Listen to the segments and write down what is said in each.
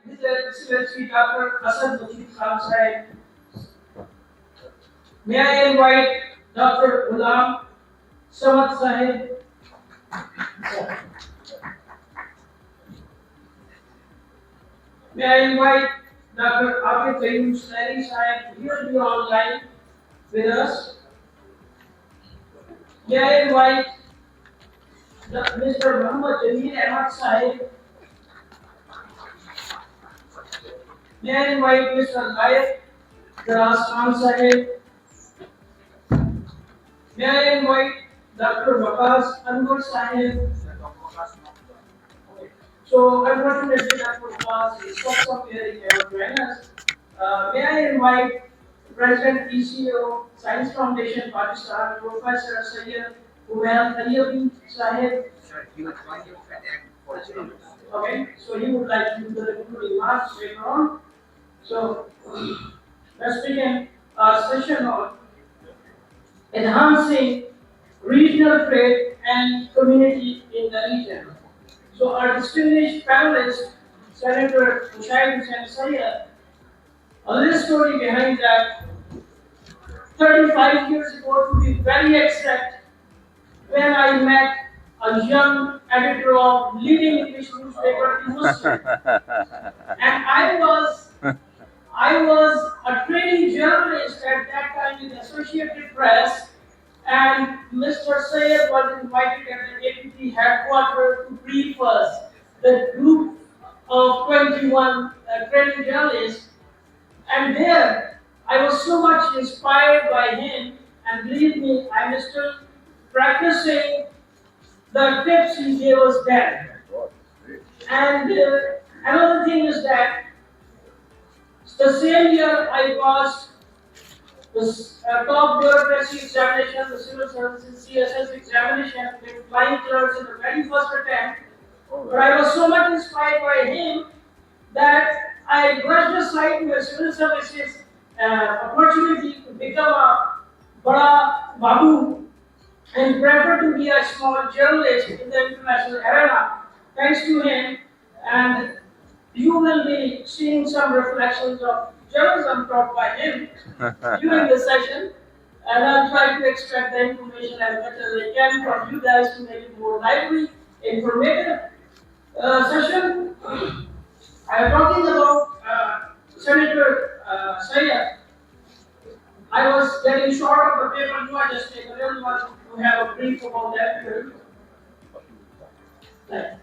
His Excellency Dr. Asad Syed. May I invite Dr. Ghulam Samad Sahib. May I invite Dr. Plenary Sahib here to be online with us. May I invite Mr. Muhammad Ahmad Sahib. May I invite Mr. Syed Khan Sahib. May I invite Dr. Waqas Anwar Sahib. So unfortunately, Dr. Waqas is not somewhere he cannot join us. May I invite President ECO Science Foundation Pakistan, Professor Syed Ürümqi Sahib. Okay, so he would like to do the concluding remarks later on. So let's begin our session on enhancing regional trade and community in the region. So our distinguished panelist, Senator Mushahid and Syed, a little story behind that. 35 years ago, to be very exact, when I met a young editor of leading English newspaper in Hussain, and I was a training journalist at that time in the Associated Press, and Mr. Syed was invited at the APT headquarters to brief us, the group of 21 training journalists, and there I was so much inspired by him, and believe me, I'm still practicing the tips he gave us then. And another thing is that the same year I passed the top bureaucracy examination, the civil services CSS examination with flying colors in the very first attempt. But I was so much inspired by him that I brushed aside my civil services opportunity to become a Bada Babu and prefer to be a small journalist in the international arena. Thanks to him, and you will be seeing some reflections of journalism taught by him during the session, and I'll try to extract the information as much as I can from you guys to make it more lively, informative session. I'm talking about Senator Syed. I was getting short of the paper, you are just take a little one to have a brief about that.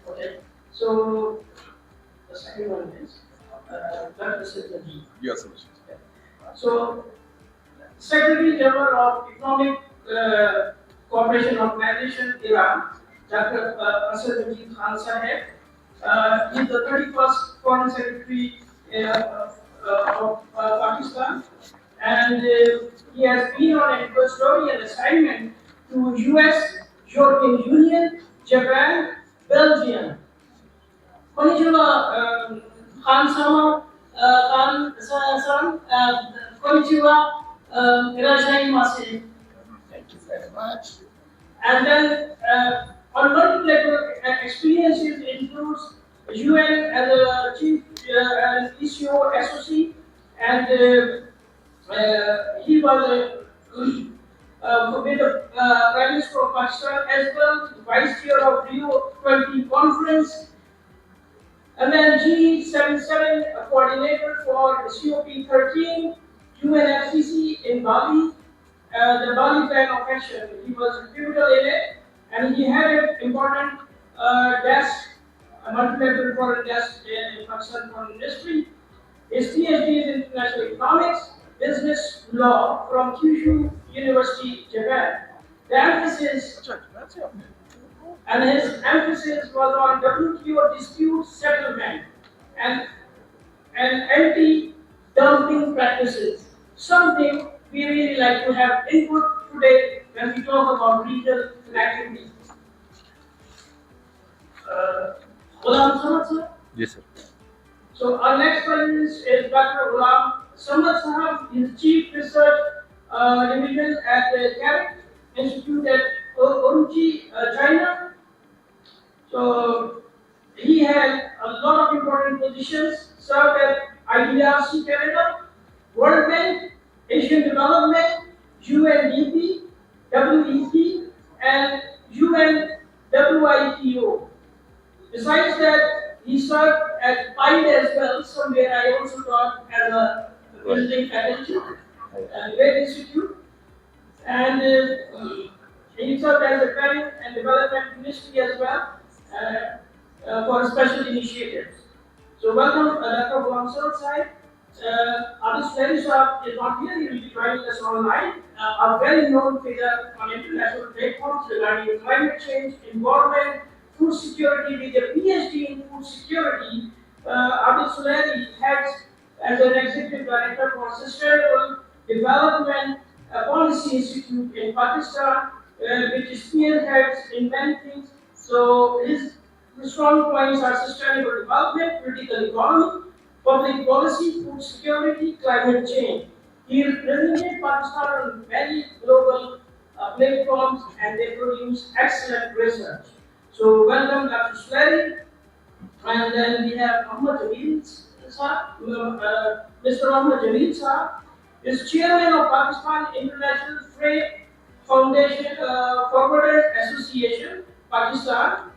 Okay. So the second one is Dr. Syed. Yes, So, Secretary General of Economic Cooperation Organization, Iran, Dr. Asad Khan Sahib, is the 31st Foreign Secretary of Pakistan, and he has been on a custodial assignment to US, European Union, Japan, Belgium. Konnichiwa, Khan Sama, Khan San, Konnichiwa, Irashaimase. Thank you very much. And then on multilateral experiences includes UN as a chief and ECO SOC, and he was with the Prime Minister of Pakistan as well, Vice Chair of Rio 20 Conference. And then G77, a coordinator for COP13, UNFCCC in Bali, the Bali Plan of Action. He was pivotal in it, and he had an important desk, a multilateral foreign desk in Pakistan Foreign Ministry. His PhD is in international economics, business law from Kyushu University, Japan. The emphasis and his emphasis was on WTO dispute settlement and anti-dumping practices, something we really like to have input today when we talk about regional connectivity. Ghulam Samad sir? Yes, sir. So our next panelist is Dr. Ghulam Samad Sahab. He is Chief Research Division at the CAREC Institute at Ürümqi, China. So he had a lot of important positions served at IDRC Canada, World Bank, Asian Development, UNDP, WEP, and UNWITO. Besides that, he served at PIDE as well, somewhere I also taught as a visiting faculty at the Great Institute. And he served as a Training and Development Ministry as well for special initiatives. So welcome, Dr. Ghulam Syed. Artist Plenary Shop is not here, he will be joining us online. A very known figure on international platforms regarding climate change, environment, food security with a PhD in food security. Artist Plenary heads as an executive director for Sustainable Development Policy Institute in Pakistan, which spearheads in many things. So his strong points are sustainable development, critical economy, public policy, food security, climate change. He represented Pakistan on many global platforms and they produce excellent research. So welcome Dr. Plenary. And then we have Muhammad Jameel Mr. Muhammad Jameel Sir is chairman of Pakistan International Freight Foundation Forwarders Association, Pakistan.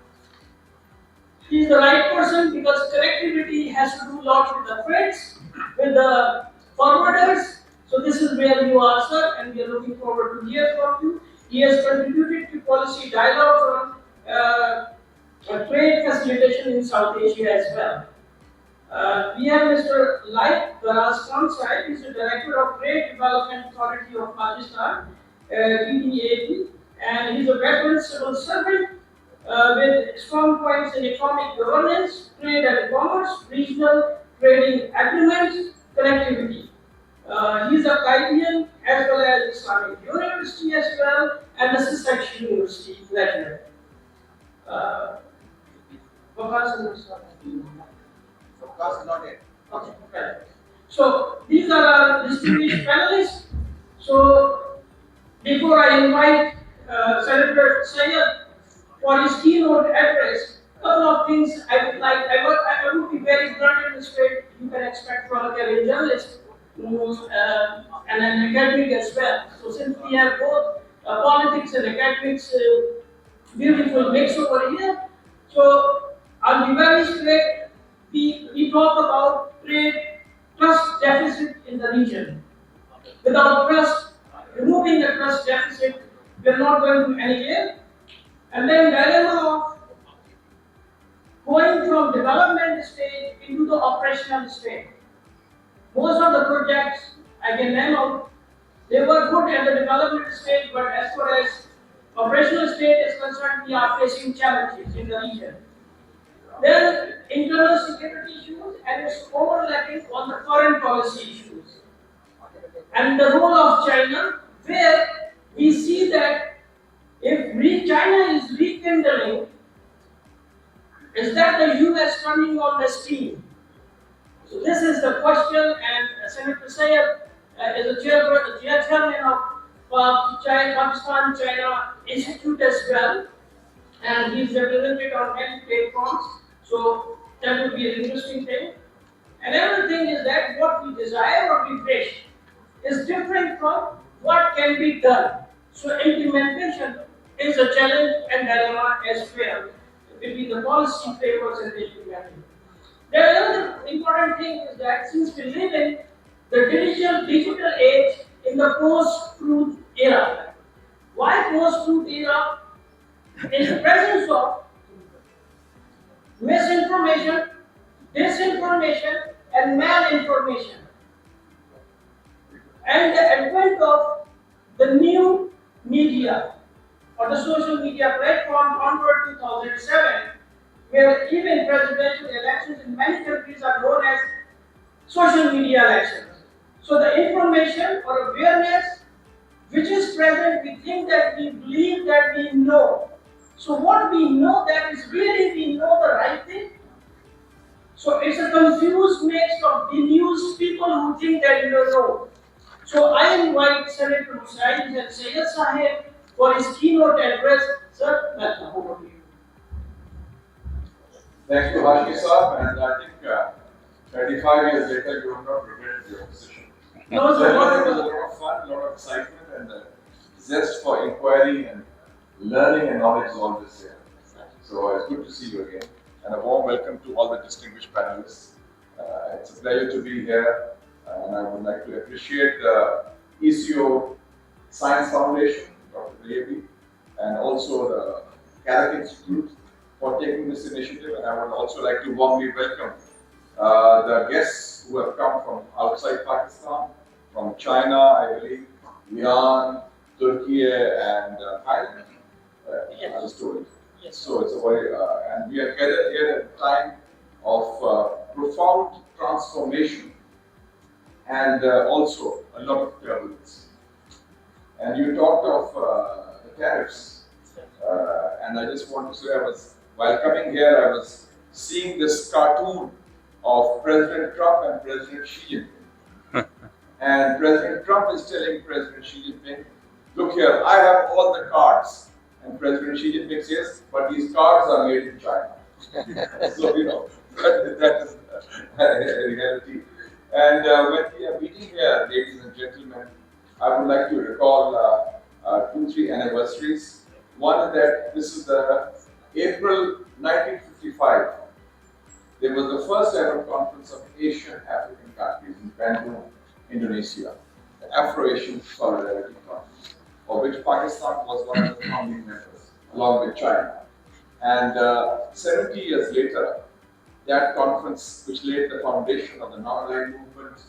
He is the right person because connectivity has to do a lot with the freights, with the forwarders. So this is where you are, sir, and we are looking forward to hear from you. He has contributed to policy dialogues on trade facilitation in South Asia as well. We have Mr. Light Baraz Khan Syed, he is the Director of Trade Development Authority of Pakistan, TDAP, and he is a veteran civil servant with strong points in economic governance, trade and commerce, regional trading agreements, connectivity. He is a Canadian as well as Islamic University as well, and the Sussex University lecturer. Okay. So these are our distinguished panelists. So before I invite Senator Syed for his keynote address, a couple of things I would like. I would be very blunt in this way. You can expect from a career journalist and an academic as well. So since we have both politics and academics, beautiful mix over here. So I'll be very straight. We talk about trade trust deficit in the region. Without trust, removing the trust deficit, we're not going to anywhere. And then dilemma of going from development stage into the operational stage. Most of the projects I can name out, they were good at the development stage, but as far as operational state is concerned, we are facing challenges in the region. Then internal security issues and its overlapping on the foreign policy issues. And the role of China, where we see that if China is rekindling, is that the US turning on the steam? So this is the question, and Senator Syed is the chairman of Pakistan-China Institute as well, and he's represented on many platforms. So that would be an interesting thing. Another thing is that what we desire or we wish is different from what can be done. So implementation is a challenge and dilemma as well between the policy frameworks and the implementation. The other important thing is that since we live in the digital age in the post-truth era, why post-truth era? In the presence of misinformation, disinformation, and malinformation, and the advent of the new media or the social media platform onward 2007, where even presidential elections in many countries are known as social media elections. So the information or awareness which is present, we think that we believe that we know. So what we know, that is really we know the right thing. So it's a confused mix of bemused people who think that you don't know. So I invite Senator Hussain and Syed Sahib for his keynote address. Sir, welcome. Over to you. Thank you, Haji Saab, and I think 35 years later, you have not regretted your decision. No, So sir. it was a lot of fun, a lot of excitement, and zest for inquiry and learning and knowledge is always there. So it's good to see you again, and a warm welcome to all the distinguished panelists. It's a pleasure to be here, and I would like to appreciate the ECO Science Foundation, Dr. Devi, and also the CAREC Institute for taking this initiative. And I would also like to warmly welcome the guests who have come from outside Pakistan, from China, I believe, Iran, Turkey, and Thailand. Yes. Stories. Yes. So it's a very, and we are gathered here at a time of profound transformation and also a lot of turbulence. And you talked of the tariffs, and I just want to say, while coming here, I was seeing this cartoon of President Trump and President Xi Jinping. And President Trump is telling President Xi Jinping, look here, I have all the cards. And President Xi Jinping says, but these cards are made in China. So, you know, that is a reality. And when we are meeting here, ladies and gentlemen, I would like to recall 2-3 anniversaries. One is that this is the April 1955. There was the first ever conference of Asian African countries in Bandung, Indonesia, the Afro-Asian Solidarity Conference, of which Pakistan was one of the founding members, along with China. And 70 years later, that conference, which laid the foundation of the non-aligned movement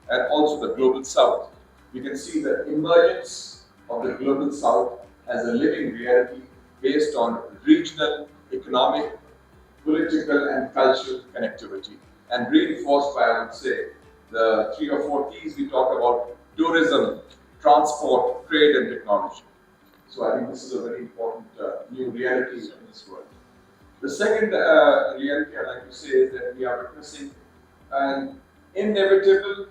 and also the Global South, we can see the emergence of the Global South as a living reality based on regional, economic, political and cultural connectivity, and reinforced by, I would say, the 3 or 4 T's we talk about: tourism, transport, trade and technology. So I think this is a very important new reality in this world. The second reality I'd like to say is that we are witnessing an inevitable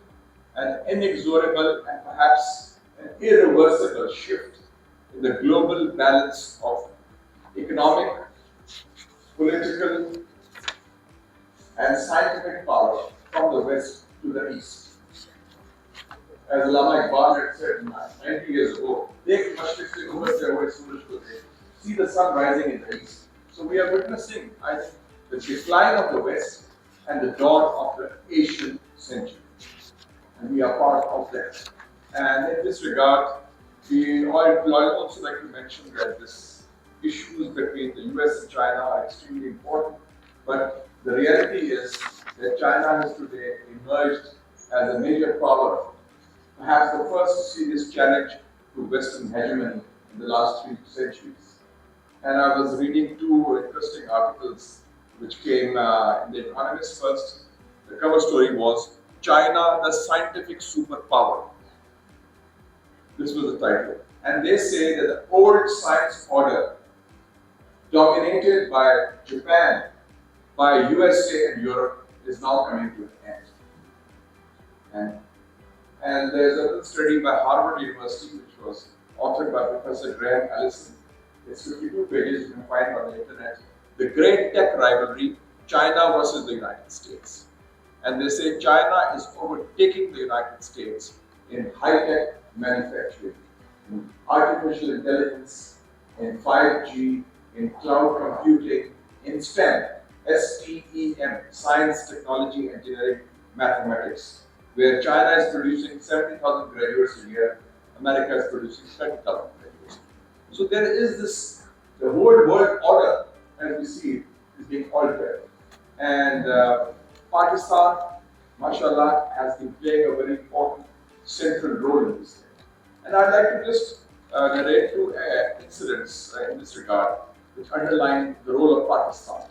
and inexorable and perhaps an irreversible shift in the global balance of economic, political and scientific power from the west to the east. As Allama Iqbal had said 90 years ago, see the sun rising in the east. So we are witnessing, I think, the decline of the west and the dawn of the Asian century. And we are part of that. And in this regard, I'd also like to mention that these issues between the US and China are extremely important. But the reality is that China has today emerged as a major power, perhaps the first serious challenge to Western hegemony in the last 3 centuries. And I was reading 2 interesting articles which came in The Economist first. The cover story was China, the Scientific Superpower. This was the title. And they say that the old science order, dominated by Japan, by USA and Europe, is now coming to an end. And there's a little study by Harvard University, which was authored by Professor Graham Allison. It's 52 pages, you can find on the internet. The Great Tech Rivalry, China versus the United States. And they say China is overtaking the United States in high-tech manufacturing, in artificial intelligence, in 5G, in cloud computing, in STEM, STEM, science, technology, engineering, mathematics, where China is producing 70,000 graduates a year, America is producing 30,000 graduates. So there is this, the whole world order, as we see it, is being altered. And Pakistan, mashallah, has been playing a very important central role in this thing. And I'd like to just narrate 2 incidents in this regard, which underline the role of Pakistan.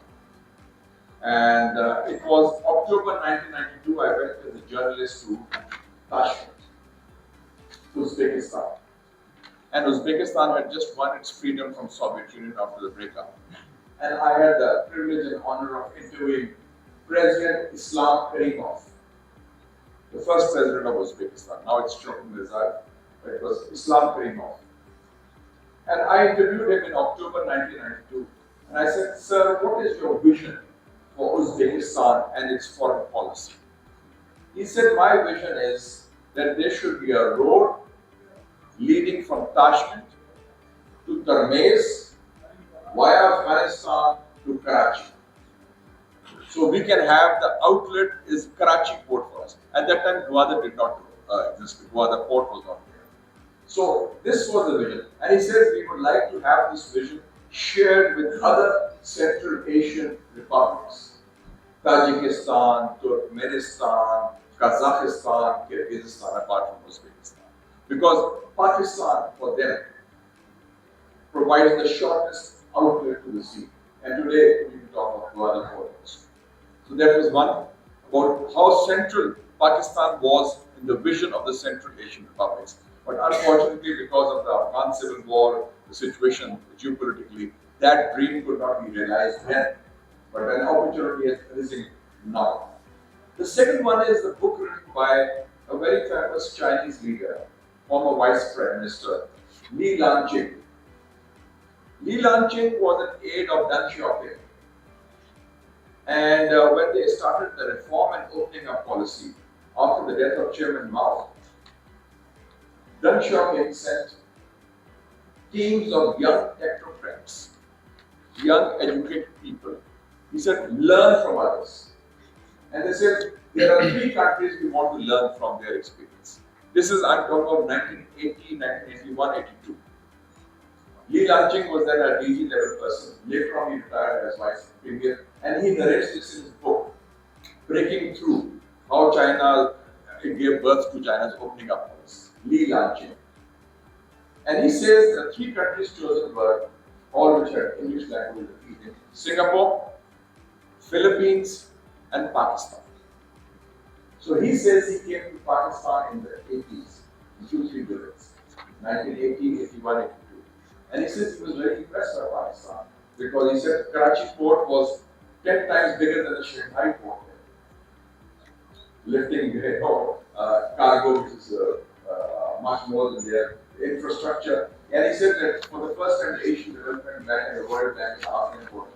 And it was October 1992, I went as a journalist to Tashkent, Uzbekistan. And Uzbekistan had just won its freedom from Soviet Union after the breakup. And I had the privilege and honor of interviewing President Islam Karimov, the first president of Uzbekistan. Now it's Shokin Rezai, but it was Islam Karimov. And I interviewed him in October 1992. And I said, sir, what is your vision for Uzbekistan and its foreign policy? He said, my vision is that there should be a road leading from Tashkent to Termez via Afghanistan to Karachi. So we can have the outlet is Karachi port for us. At that time, Ghulam did not exist. Ghulam port was not there. So this was the vision. And he says we would like to have this vision shared with other Central Asian republics. Tajikistan, Turkmenistan, Kazakhstan, Kyrgyzstan, apart from Uzbekistan. Because Pakistan, for them, provides the shortest outlet to the sea. And today, we can talk of other ports. So that was one about how central Pakistan was in the vision of the Central Asian republics. But unfortunately, because of the Afghan civil war, the situation geopolitically, that dream could not be realized then. But an opportunity is arisen now. The second one is the book written by a very famous Chinese leader, former Vice Prime Minister, Li Lanqing. Li Lanqing was an aide of Deng Xiaoping. And when they started the reform and opening up policy after the death of Chairman Mao, Deng Xiaoping sent teams of young technocrats, young educated people. He said, learn from others. And they said, there are 3 countries we want to learn from their experience. This is, I'm talking of 1980, 1981, 82. Li Lanqing was then a DG level person. Later on, he retired as Vice Premier, and he narrates this in his book, Breaking Through, how China gave birth to China's opening up policy. Li Lanqing. And he says the 3 countries chosen were all which had English language in Singapore, Philippines, and Pakistan. So he says he came to Pakistan in the 80s, in 2-3 visits, 1980, 81, 82. And he says he was very impressed by Pakistan because he said Karachi port was 10 times bigger than the Shanghai port, lifting cargo, which is much more than their infrastructure. And he said that for the first time, the Asian Development Bank and the World Bank are asking for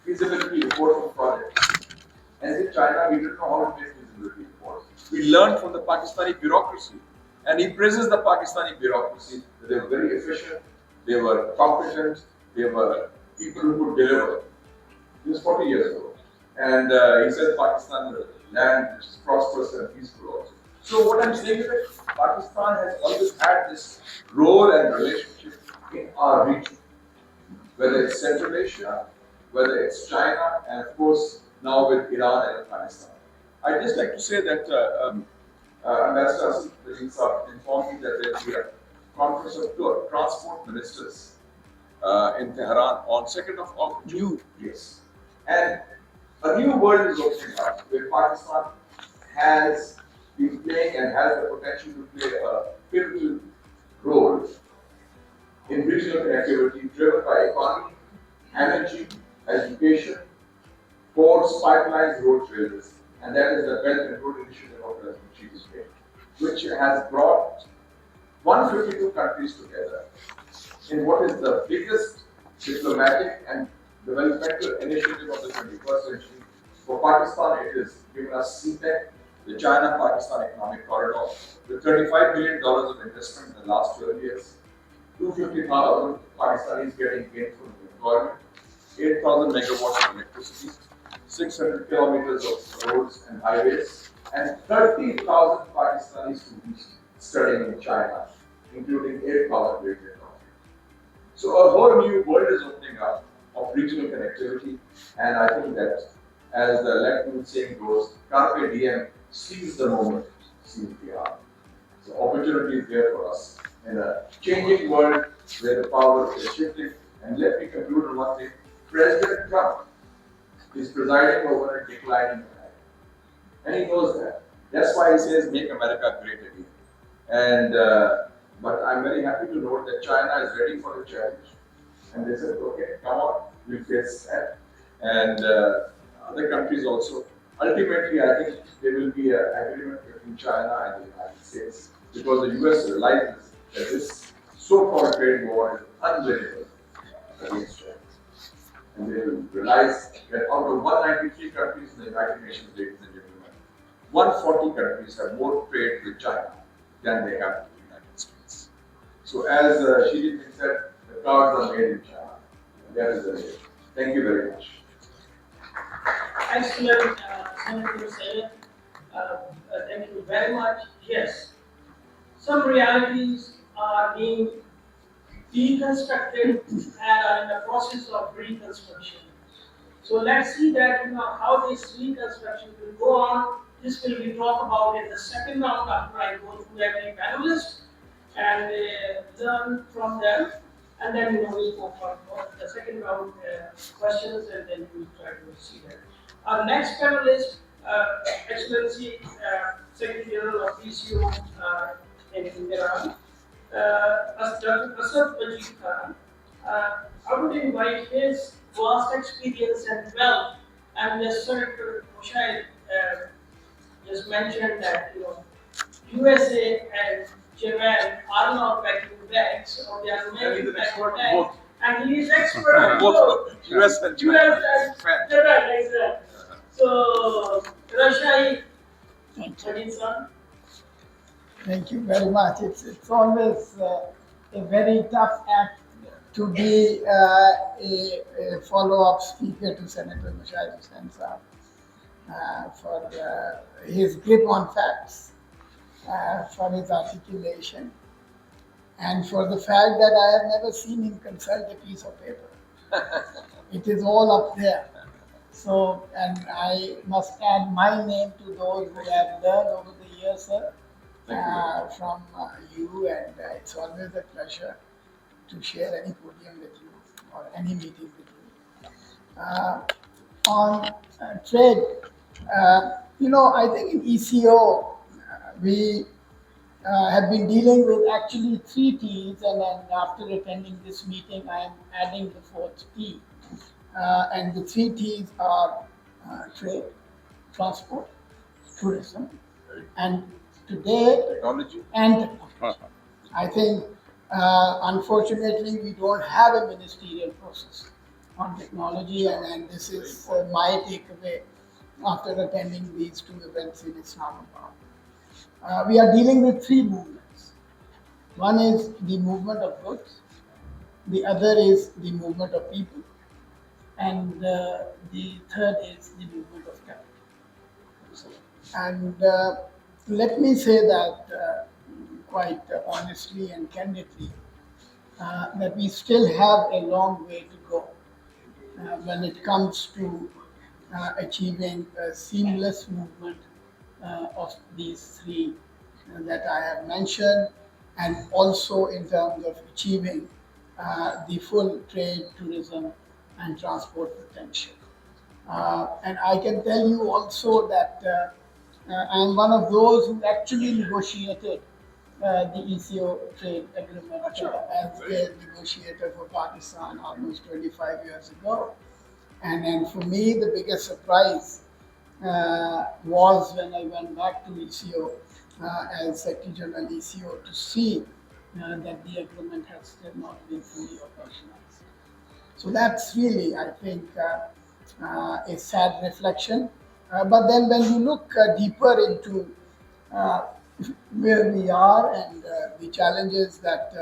feasibility report of projects. And in China, we didn't know how to make feasibility reports. We learned from the Pakistani bureaucracy. And he praises the Pakistani bureaucracy that they were very efficient, they were competent, they were people who could deliver. This was 40 years ago. And he said Pakistan is a land which is prosperous and peaceful also. So what I'm saying is that Pakistan has always had this role and relationship in our region. Whether it's Central Asia, whether it's China, and of course now with Iran and Afghanistan. I'd just like to say that Ambassador Asad informed me that there will be a conference of transport ministers in Tehran on 2nd of August. Yes. And a new world is opening up where Pakistan has been playing and has the potential to play a pivotal role in regional connectivity driven by economy, energy, education, ports, pipelines, road railways. And that is the Belt and Road Initiative of President Majeed, which has brought 152 countries together in what is the biggest diplomatic and developmental initiative of the 21st century. For Pakistan, it has given us CPEC, the China-Pakistan Economic Corridor, with $35 billion of investment in the last 12 years, 250,000 Pakistanis getting gainful employment, 8,000 megawatts of electricity, 600 kilometers of roads and highways, and 30,000 Pakistanis to be studying in China, including 8,000 great technology. So a whole new world is opening up of regional connectivity, and I think that, as the Latin saying goes, Carpe Diem, seize the moment, seize the hour. So opportunity is there for us in a changing world where the power is shifting. And let me conclude on one thing. President Trump is presiding over a declining America. And he knows that. That's why he says, make America great again. And but I'm very happy to note that China is ready for the challenge. And they said, okay, come on, we'll face that. And other countries also. Ultimately, I think there will be an agreement between China and the United States because the US realizes that this so-called trade war is unwinnable against China. And they will realize that out of 193 countries in the United Nations, ladies and gentlemen, 140 countries have more trade with China than they have with the United States. So as Xi Jinping said, the cards are made in China. That is the way. Thank you very much. Excellent, Senator Syed. Thank you very much. Yes, some realities are being deconstructed and are in the process of reconstruction. So let's see that how this reconstruction will go on. This will be talked about in the second round after I go through every panelist and learn from them, and then we'll go for the second round questions, and then we'll try to see that. Our next panelist, Excellency Secretary General of ECO in Tehran, Dr. Asad Majeed. I would invite his vast experience and wealth, and as Senator Mushahid just mentioned that USA and Japan are not packing bags, or they are making packing bags, and he is expert on both. US and US and Japan, exactly. So, Rashai, Majeed sir. Thank you very much. It's always a very tough act to be a follow-up speaker to Senator Mushahid Hussain for his grip on facts, for his articulation, and for the fact that I have never seen him consult a piece of paper. It is all up there. So, and I must add my name to those who have learned over the years, sir, from you, and it's always a pleasure to share any podium with you or any meeting with you. On trade, I think in ECO we have been dealing with actually 3 T's, and then after attending this meeting, I am adding the 4th T. And the 3 T's are trade, transport, tourism, and today Technology. And I think, unfortunately, we don't have a ministerial process on technology, and this is my takeaway after attending these 2 events in Islamabad. We are dealing with 3 movements. One is the movement of goods, the other is the movement of people, and the third is the movement of capital. And let me say that quite honestly and candidly, that we still have a long way to go when it comes to achieving a seamless movement of these 3 that I have mentioned, and also in terms of achieving the full trade, tourism, and transport potential. And I can tell you also that I'm one of those who actually negotiated the ECO trade agreement as the negotiator for Pakistan almost 25 years ago. And for me, the biggest surprise was when I went back to ECO as Secretary General ECO to see that the agreement has still not been fully operationalized. So that's really, I think, a sad reflection. But then when you look deeper into where we are and the challenges that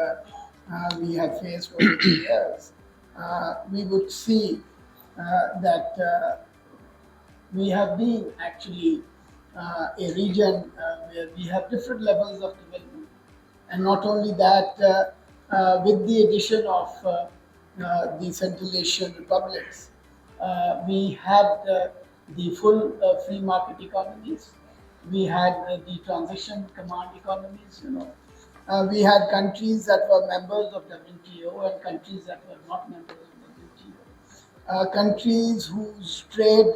we have faced over the years, we would see that we have been actually a region where we have different levels of development. And not only that, with the addition of the Central Asian republics, we had the full free market economies. We had the transition command economies. We had countries that were members of WTO and countries that were not members of WTO. Countries whose trade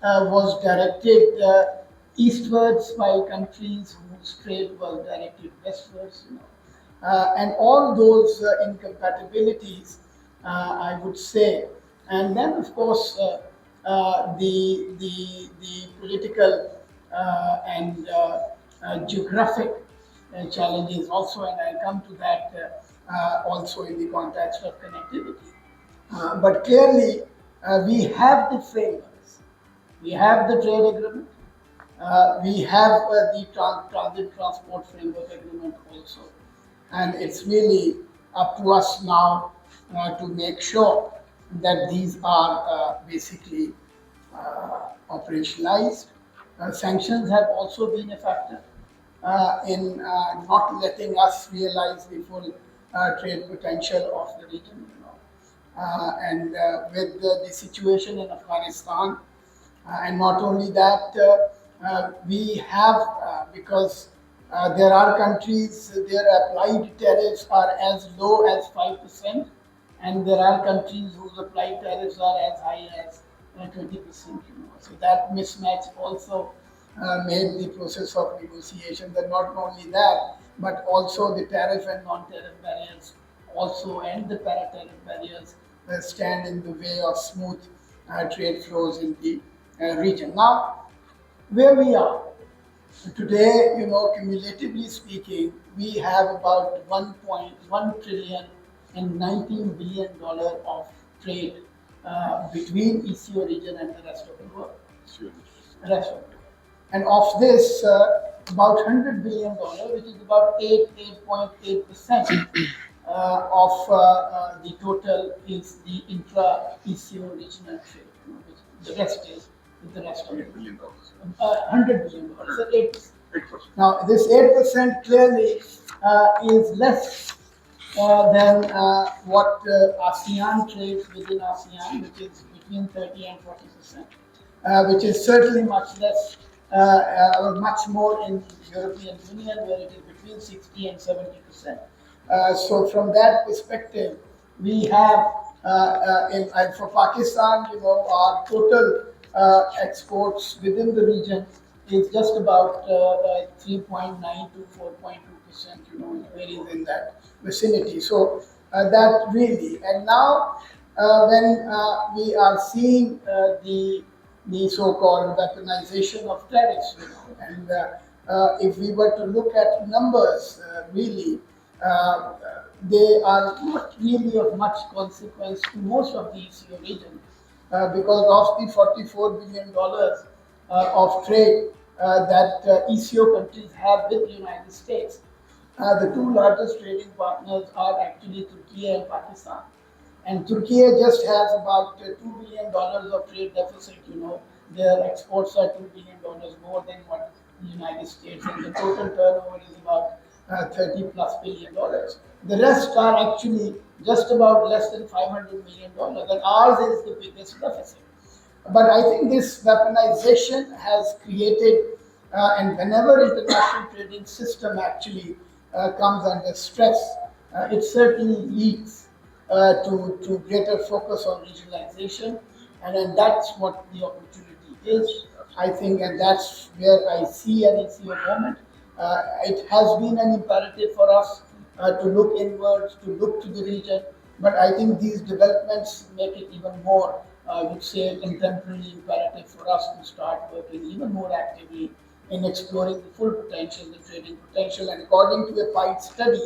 was directed eastwards, while countries whose trade was directed westwards. And all those incompatibilities, I would say. And then, of course, the political and geographic challenges also, and I'll come to that also in the context of connectivity. But clearly, we have the frameworks. We have the trade agreement. We have the transit transport framework agreement also, and it's really up to us now to make sure that these are basically operationalized. Sanctions have also been a factor in not letting us realize the full trade potential of the region. And with the situation in Afghanistan, and not only that, we have, because there are countries, their applied tariffs are as low as 5%, and there are countries whose applied tariffs are as high as 20%. So that mismatch also made the process of negotiations, and not only that, but also the tariff and non-tariff barriers also, and the para-tariff barriers stand in the way of smooth trade flows in the region. Now, where we are today, cumulatively speaking, we have about 1.1 trillion and $19 billion of trade between ECO region and the rest of the world. Rest of the world. And of this, about $100 billion, which is about 8.8% of the total, is the intra-ECO regional trade. Which the rest is with the rest of the world. $100 billion, so 8%. Now, this 8% clearly is less than what ASEAN trades within ASEAN, which is between 30 and 40%, which is certainly much less, much more in the European Union, where it is between 60 and 70%. So, from that perspective, we have, and for Pakistan, our total exports within the region is just about 3.9 to 4.2%, it varies in that vicinity. So that really, and now when we are seeing the so-called weaponization of tariffs, and if we were to look at numbers, really, they are not really of much consequence to most of the ECO region, because of the $44 billion of trade that ECO countries have with the United States. The two largest trading partners are actually Turkey and Pakistan. And Turkey just has about $2 billion of trade deficit. Their exports are $2 billion more than what the United States, and the total turnover is about $30+ billion. The rest are actually just about less than $500 million, and ours is the biggest deficit. But I think this weaponization has created, and whenever international trading system actually comes under stress, it certainly leads to greater focus on regionalization, and then that's what the opportunity is, I think, and that's where I see an ECO moment. It has been an imperative for us to look inwards, to look to the region, but I think these developments make it even more, I would say, contemporary imperative for us to start working even more actively in exploring the full potential, the trading potential. And according to a PIDE study,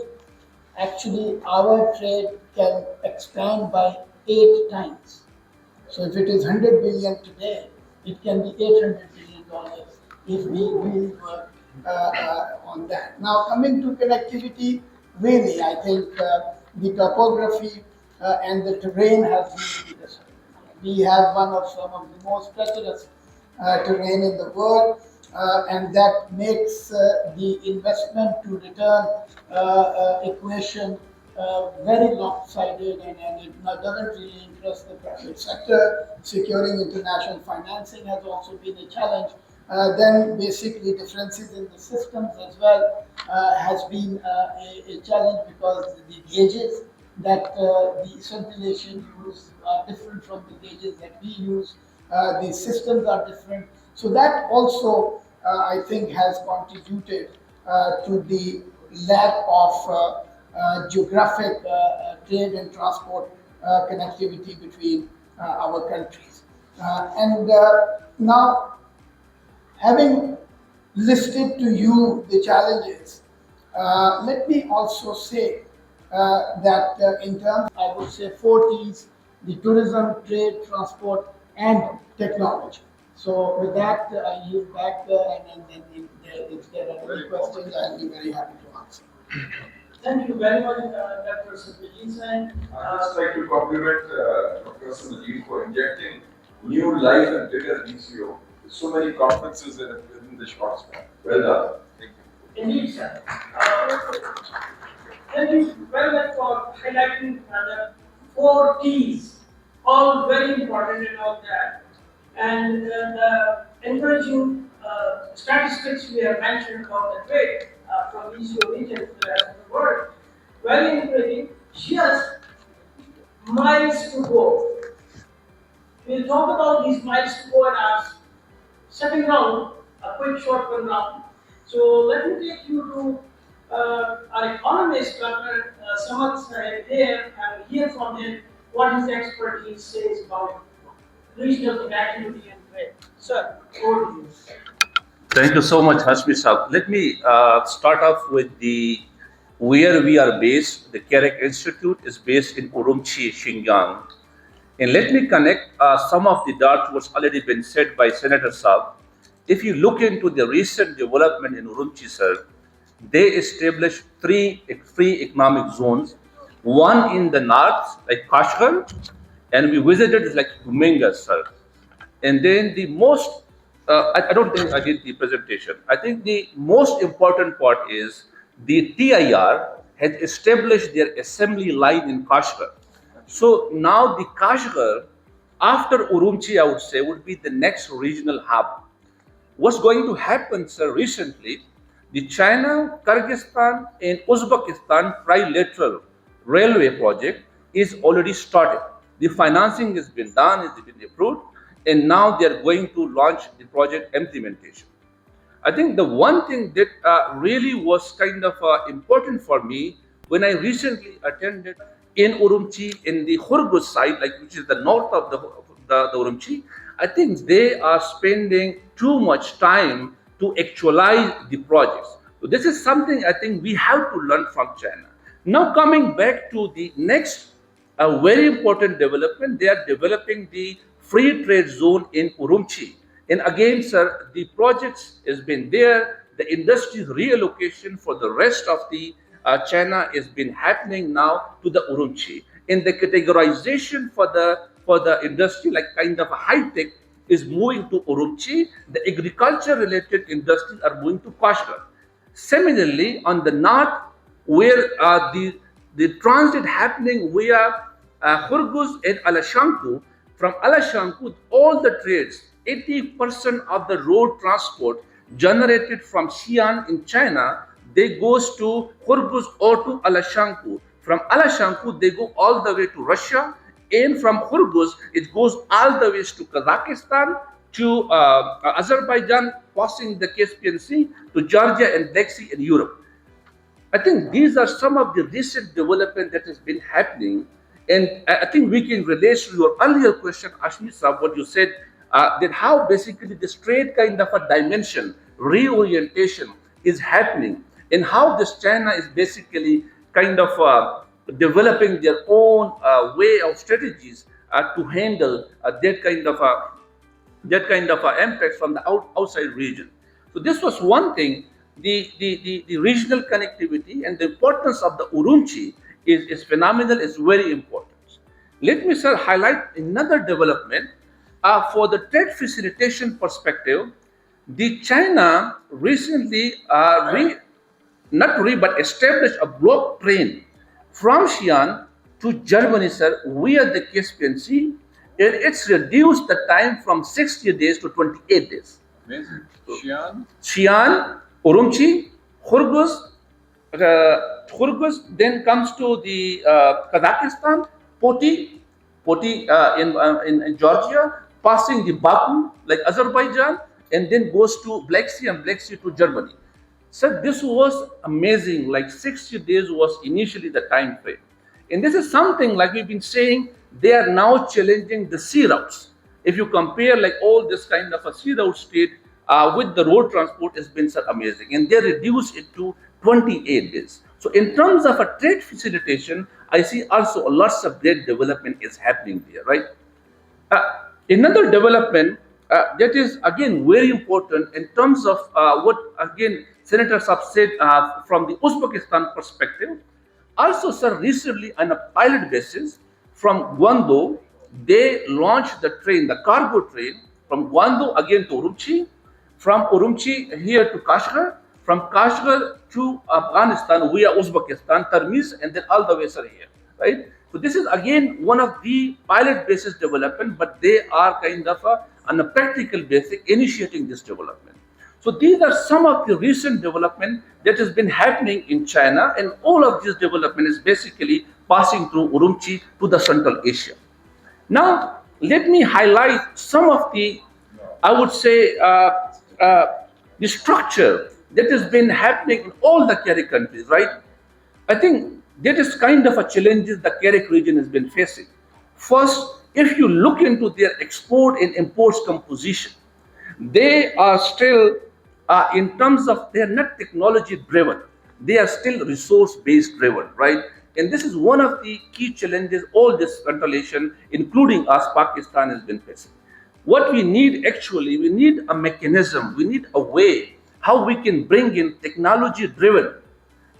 actually our trade can expand by 8 times. So if it is 100 billion today, it can be $800 billion if we really work on that. Now, coming to connectivity, really, I think the topography and the terrain has been decided. We have one of some of the most treacherous terrain in the world, and that makes the investment to return equation very lopsided, and it doesn't really interest the private sector. Securing international financing has also been a challenge. Then basically differences in the systems as well has been a challenge, because the gauges that the scintillation use are different from the gauges that we use. The systems are different. So that also, I think, has contributed to the lack of geographic trade and transport connectivity between our countries. And now, having listed to you the challenges, let me also say that in terms, I would say, 4 T's: the tourism, trade, transport, and technology. So with that, I yield back, and then if there are any questions, I'll be very happy to answer. Thank you very much, Dr. Majeed. I'd just like to compliment Dr. Majeed for injecting new life and vigor into so many conferences within the short span. Well done. Thank you. Indeed, sir. Thank you very much for highlighting the 4 T's, all very important and all that. And the encouraging statistics we have mentioned about the trade from ECO region to the rest of the world, very encouraging, just miles to go. We'll talk about these miles to go in our second round, a quick short-term round. So let me take you to our economist, Dr. Syed here, and hear from him what his expertise says about regional connectivity and trade. Sir, over to you. Thank you so much, Hashmi Saab. Let me start off with where we are based. The CAREC Institute is based in Ürümqi, Xinjiang. And let me connect some of the dots what's already been said by Senator Saab. If you look into the recent development in Ürümqi, sir, they established 3 free economic zones. One in the north, like Kashgar, and we visited like Ürümqi, sir. And then the most, I don't think I did the presentation. I think the most important part is the TIR has established their assembly line in Kashgar. So now the Kashgar, after Ürümqi, I would say, would be the next regional hub. What's going to happen, sir, recently, the China, Kyrgyzstan, and Uzbekistan trilateral railway project is already started. The financing has been done, it's been approved, and now they're going to launch the project implementation. I think the one thing that really was kind of important for me when I recently attended in Ürümqi, in the Khurguz side, like which is the north of the Ürümqi, I think they are spending too much time to actualize the projects. So this is something I think we have to learn from China. Now coming back to the next very important development, they are developing the free trade zone in Ürümqi. And again, sir, the projects has been there. The industry's reallocation for the rest of the China has been happening now to the Ürümqi. And the categorization for the industry, like kind of a high tech, is moving to Ürümqi. The agriculture-related industries are moving to Kashgar. Similarly, on the north, where the transit happening via Khurguz and Alashanku, from Alashanku, all the trades, 80% of the road transport generated from Xi'an in China, they goes to Khurguz or to Alashanku. From Alashanku, they go all the way to Russia, and from Khurguz, it goes all the way to Kazakhstan, to Azerbaijan, passing the Caspian Sea, to Georgia and Black Sea in Europe. I think these are some of the recent development that has been happening. And I think we can relate to your earlier question, Ashmi Saab, what you said, that how basically this trade kind of a dimension, reorientation is happening, and how this China is basically kind of developing their own way of strategies to handle that kind of impact from the outside region. So this was one thing. The regional connectivity and the importance of the Ürümqi is phenomenal, is very important. Let me, sir, highlight another development. For the trade facilitation perspective, the China recently but established a block train from Xi'an to Germany, sir, via the Caspian Sea, and it's reduced the time from 60 days to 28 days. Amazing. Xi'an, Ürümqi, Khurguz, then comes to the Kazakhstan, Poti in Georgia, passing the Baku, like Azerbaijan, and then goes to Black Sea and Black Sea to Germany. So this was amazing, like 60 days was initially the time frame. And this is something like we've been saying, they are now challenging the sea routes. If you compare like all this kind of a sea route state with the road transport, has been so amazing. And they reduced it to 28 days. So in terms of a trade facilitation, I see also lots of great development is happening there, right? Another development that is again very important in terms of what again Senator Saab said from the Uzbekistan perspective. Also, sir, recently on a pilot basis from Guangdong, they launched the train, the cargo train from Guangdong again to Ürümqi, from Ürümqi here to Kashgar, from Kashgar to Afghanistan via Uzbekistan, Termiz, and then all the way sir here, right? So this is again one of the pilot basis development, but they are kind of on a practical basis initiating this development. So these are some of the recent development that has been happening in China, and all of this development is basically passing through Ürümqi to the Central Asia. Now, let me highlight some of the, I would say, the structure that has been happening in all the CAREC countries, right? I think that is kind of a challenge the CAREC region has been facing. First, if you look into their export and imports composition, they are still, in terms of, they are not technology driven, they are still resource based driven, right? And this is one of the key challenges all this Central-Asian, including us, Pakistan, has been facing. What we need actually, we need a mechanism, we need a way how we can bring in technology driven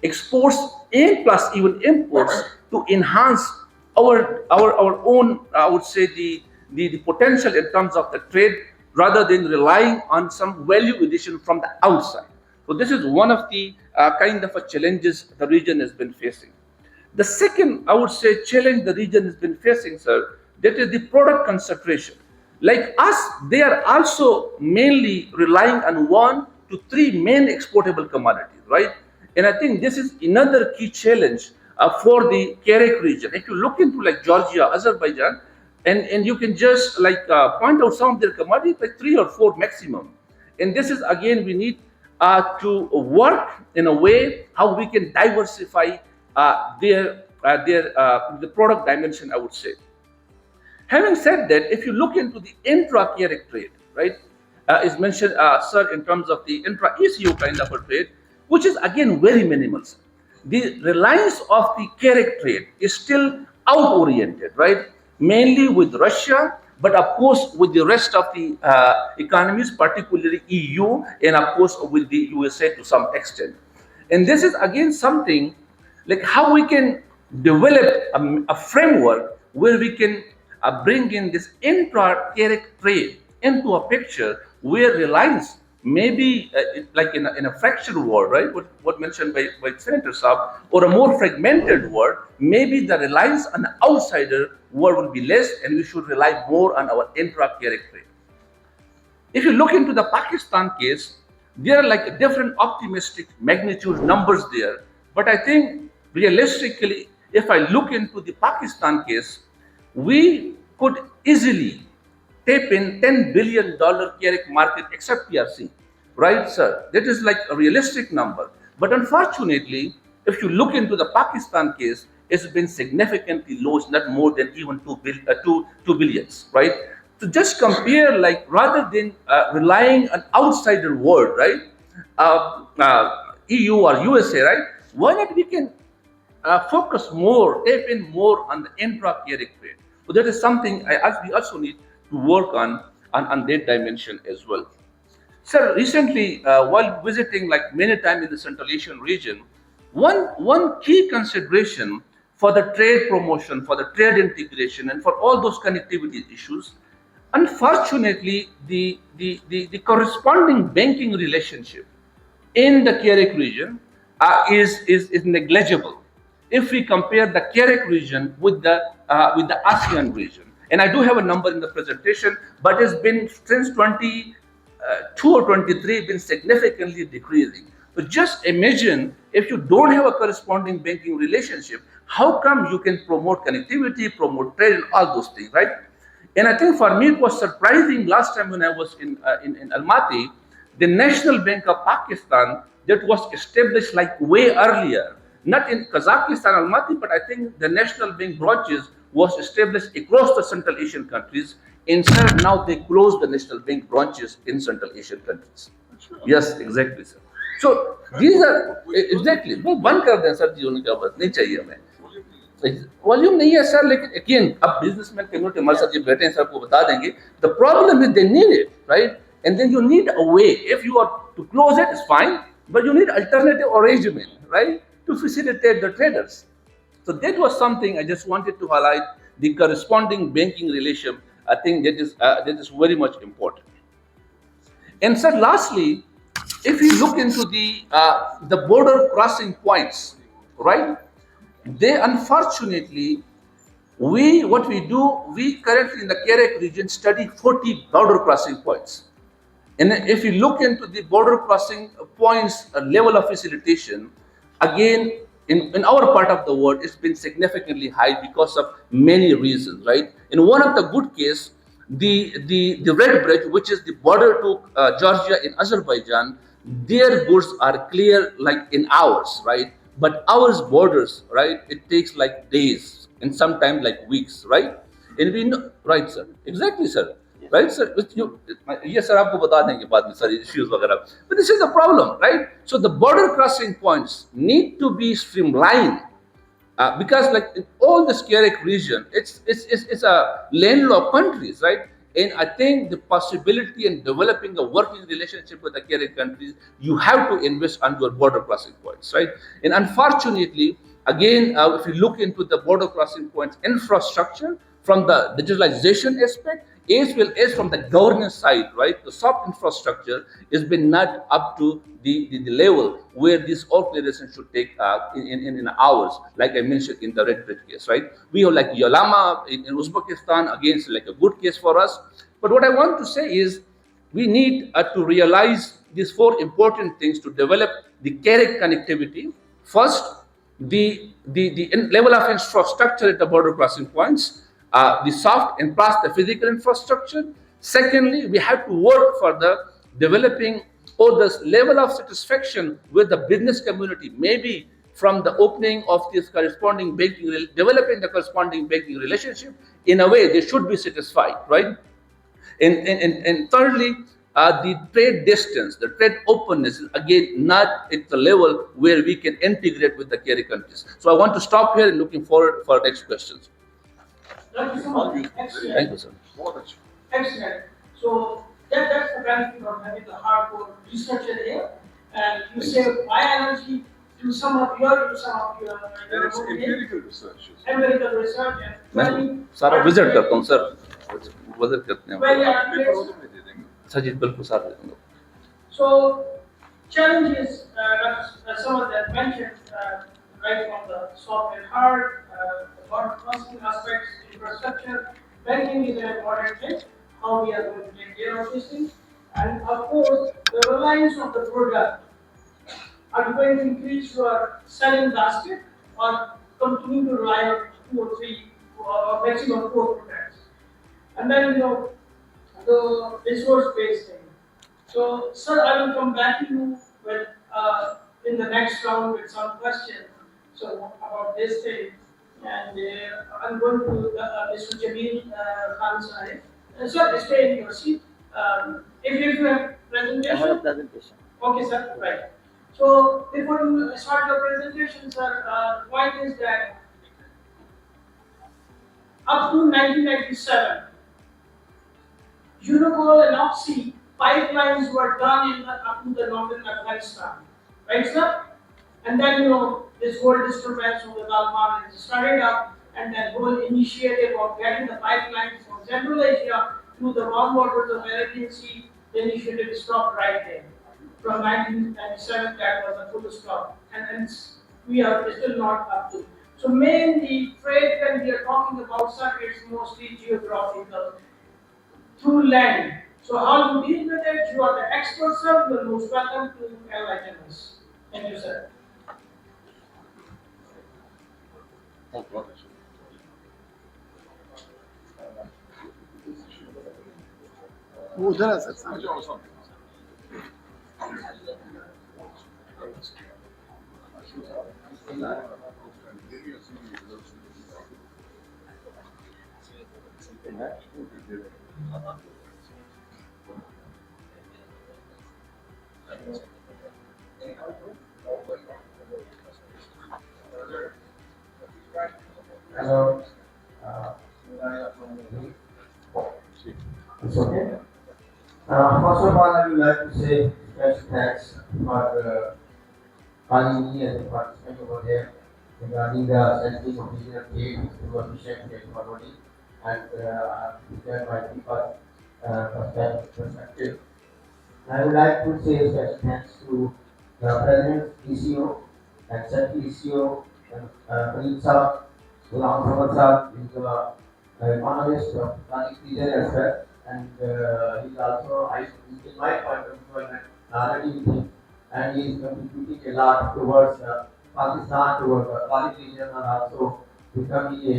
exports and plus even imports to enhance our own, I would say, the potential in terms of the trade, rather than relying on some value addition from the outside. So this is one of the kind of a challenges the region has been facing. The second, I would say, challenge the region has been facing, sir, that is the product concentration. Like us, they are also mainly relying on 1 to 3 main exportable commodities, right? And I think this is another key challenge for the CAREC region. If you look into like Georgia, Azerbaijan, and you can just like point out some of their commodities, like 3 or 4 maximum. And this is again, we need to work in a way how we can diversify the product dimension, I would say. Having said that, if you look into the intra-CAREC trade, right, is mentioned, sir, in terms of the intra-ECU kind of a trade, which is again very minimal, sir. The reliance of the CAREC trade is still out-oriented, right? Mainly with Russia, but of course with the rest of the economies, particularly EU, and of course with the USA to some extent. And this is again something like how we can develop a framework where we can bring in this intra-CAREC trade into a picture where reliance maybe like in a fractured world, right? What mentioned by Senator Saab, or a more fragmented world, maybe the reliance on the outsider world will be less, and we should rely more on our intra-CAREC trade. If you look into the Pakistan case, there are like different optimistic magnitude numbers there, but I think realistically, if I look into the Pakistan case, we could easily tap in $10 billion CAREC market except PRC, right, sir? That is like a realistic number. But unfortunately, if you look into the Pakistan case, it's been significantly low, not more than even 2 billions, right? To just compare, like rather than relying on outsider world, right? EU or USA, right? Why not we can focus more, tap in more on the intra-CAREC trade? So that is something we also need to work on that dimension as well. Sir, recently, while visiting like many times in the Central Asian region, one key consideration for the trade promotion, for the trade integration, and for all those connectivity issues, unfortunately, the corresponding banking relationship in the CAREC region is negligible if we compare the CAREC region with the ASEAN region. And I do have a number in the presentation, but it's been since 22 or 23 been significantly decreasing. So just imagine if you don't have a corresponding banking relationship, how come you can promote connectivity, promote trade, and all those things, right? And I think for me it was surprising last time when I was in Almaty, the National Bank of Pakistan that was established like way earlier, not in Kazakhstan, Almaty, but I think the National Bank branches was established across the Central Asian countries. Instead, now they closed the National Bank branches in Central Asian countries. Yes, exactly, sir. So these are exactly. वो बंद कर दें sir जी उनका बस नहीं चाहिए हमें. Volume नहीं है सर, लेकिन अगेन अब बिजनेसमैन कम्युनिटी हमारे साथ ये बैठे हैं, सर आपको बता देंगे the problem is they need it, right? And then you need a way. If you are too close it, it's fine, but you need alternative arrangement, right, to facilitate the traders. So that was something I just wanted to highlight, the corresponding banking relation. I think that is very much important. And sir, lastly, if you look into the border crossing points, right, they unfortunately, what we do, we currently in the CAREC region study 40 border crossing points. And if you look into the border crossing points level of facilitation, again, in our part of the world, it's been significantly high because of many reasons, right? In one of the good case, the Red Bridge, which is the border to Georgia in Azerbaijan, their goods are clear like in hours, right? But ours borders, right, it takes like days and sometimes like weeks, right? And we know, right, sir? Exactly, sir. Right, sir? Yes, sir, आपको बता देंगे बाद में sir issues वगैरह. But this is the problem, right? So the border crossing points need to be streamlined because like in all this CAREC region, it's a landlocked countries, right? And I think the possibility in developing a working relationship with the CAREC countries, you have to invest on your border crossing points, right? And unfortunately, again, if you look into the border crossing points infrastructure from the digitalization aspect, as well as from the governance side, right? The soft infrastructure has been not up to the level where this organization should take in hours, like I mentioned in the Red Bridge case, right? We have like Yalama in Uzbekistan, again, it's like a good case for us. But what I want to say is we need to realize these four important things to develop the CAREC connectivity. First, the level of infrastructure at the border crossing points, the soft and plus the physical infrastructure. Secondly, we have to work for the developing or the level of satisfaction with the business community, maybe from the opening of this corresponding banking, developing the corresponding banking relationship in a way they should be satisfied, right? And thirdly, the trade distance, the trade openness is again not at the level where we can integrate with the CAREC countries. So I want to stop here and looking forward for next questions. Thank you so much. Excellent. Thank you, sir. Excellent. So that's the benefit of having a hardcore researcher here, and you save my energy to some of your It's empirical research. empirical research and मैं very सारा visit करता हूँ sir, visit करते हैं. very paper articulate. वाले में दे देंगे. Sir जी बिल्कुल सारा दे दूँगा. So challenges, some of that mentioned, right from the soft and hard, the hard crossing aspects, infrastructure, banking is an important thing, how we are going to take care of these things. And of course, the reliance of the product. Are you going to increase your selling basket or continue to rely on 2 or 3 or maximum 4 products? And then, the resource-based thing. So, sir, I will come back to you with in the next round with some questions. So about this thing, and I'm going to Mr. Jamil Khan Syed. Sir, stay in your seat. If you have presentation. I have a presentation. Okay, sir. Right. So before you start your presentation, sir, point is that up to 1997, Ürümqi and Oxy pipelines were done up to the northern Afghanistan, right, sir? And then this whole disturbance of the Ghulam started up, and that whole initiative of getting the pipelines from Central Asia to the warm waters of Arabian Sea, the initiative stopped right there. From 1997, that was a full stop, and hence we are still not up to. So mainly trade, when we are talking about, sir, it's mostly geographical, through land. So how you deal with it, you are the expert, sir. You are most welcome to enlighten us. Thank you, sir. वो उधर आ सकता है. Hello. It's okay. First of all, I would like to say special thanks for calling me as a participant over here regarding the sending of regional aid to efficient aid forwarding and share my deeper perspective. I would like to say special thanks to the President ECO and Secretary ECO and Khalid Saab, Ghulam is the economist of Islamic region as well, and he's also, in my point of view, I'm already with him, and he is contributing a lot towards Pakistan, towards the Islamic region, and also becoming a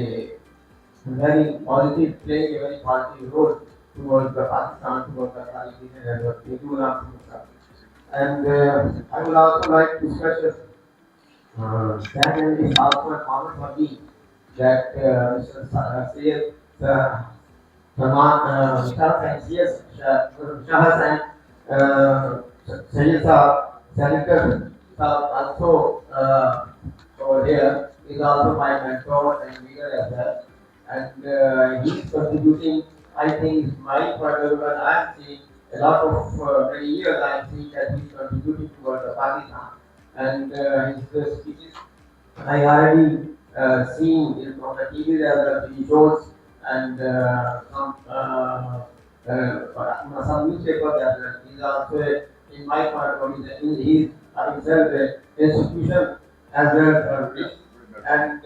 very positive, playing a very positive role towards the Pakistan, towards the Islamic region as well. They do not do that. And I would also like to stress that it is also an honor for me that Mr. Syed Mushahid and Syed Senator also over here is also my mentor and leader as well. And he's contributing, I think, my point of view, and I'm seeing a lot of many years I'm seeing that he's contributing towards the Pakistan. And his speeches I already seen it on the TV as the shows and some newspapers as well. He's also, in my part of view, he's himself an institution as well. And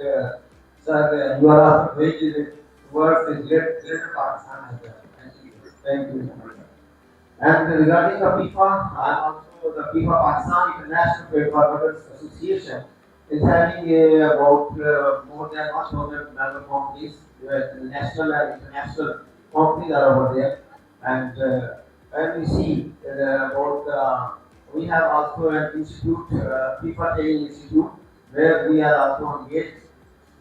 sir, you are also very towards the greater Pakistan as well. Thank you. And regarding the FIFA, I am also the FIFA Pakistan International Freight Forwarders Association is having about more than 1,000 member companies, national and international companies are over there. And when we see about, we have also an institute, FIFA Training Institute, where we are also engaged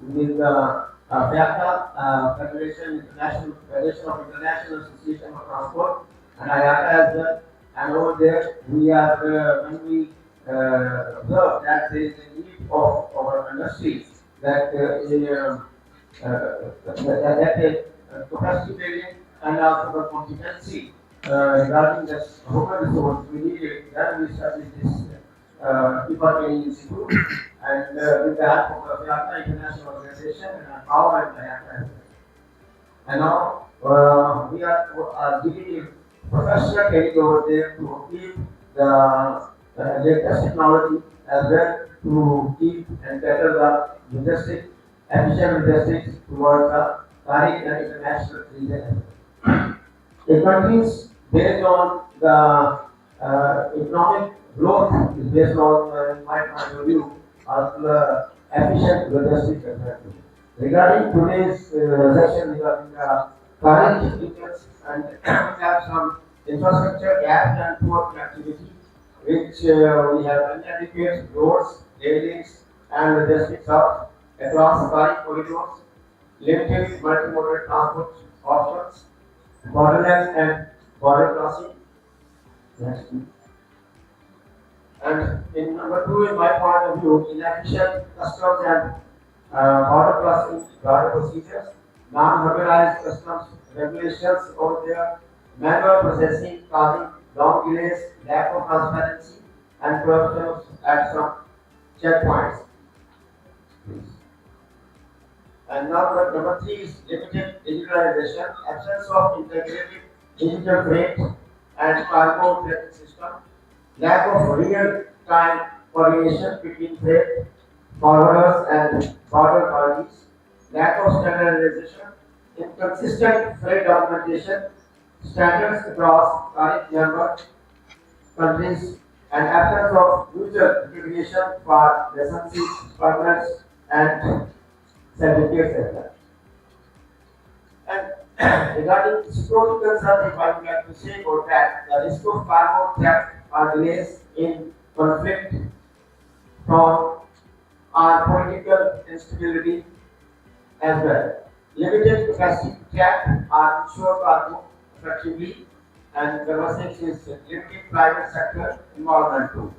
with the FACTA, Federation of International Association of Transport, and IATA as well. And over there, we are, when we observe that there is a need of our industry that capacity building and also the competency regarding the human resource, we need it. Then we establish this people training institute, and with the help of the FIATA International Organization and our and IATA. And now we are giving professional training over there to keep the latest technology as well to keep and better the logistics, efficient logistics towards the CAREC and international region. The countries based on the economic growth is based on, in my point of view, on the efficient logistics as well. Regarding today's session regarding the CAREC regions, and we have some infrastructure gaps and poor connectivity, which we have inadequate roads, railings, and logistics hubs across CAREC corridors, limited multimodal transport options, bottlenecks and border crossing. Next. And in number two, in my point of view, inefficient customs and border crossing border procedures, non-harmonized customs regulations over there, manual processing causing long delays, lack of transparency, and corruption at some checkpoints. And now number three is limited digitalization, absence of integrated digital freight and cargo tracking system, lack of real-time coordination between freight forwarders and border parties, lack of standardization, inconsistent freight documentation, standards across CAREC member countries, and absence of mutual recognition for licenses, permits, and certificates as well. And regarding security concerns, if I would like to say about that, the risk of cargo theft or delays in conflict from our political instability as well. Limited capacity to track or ensure cargo effectively, and number six is limited private sector involvement too.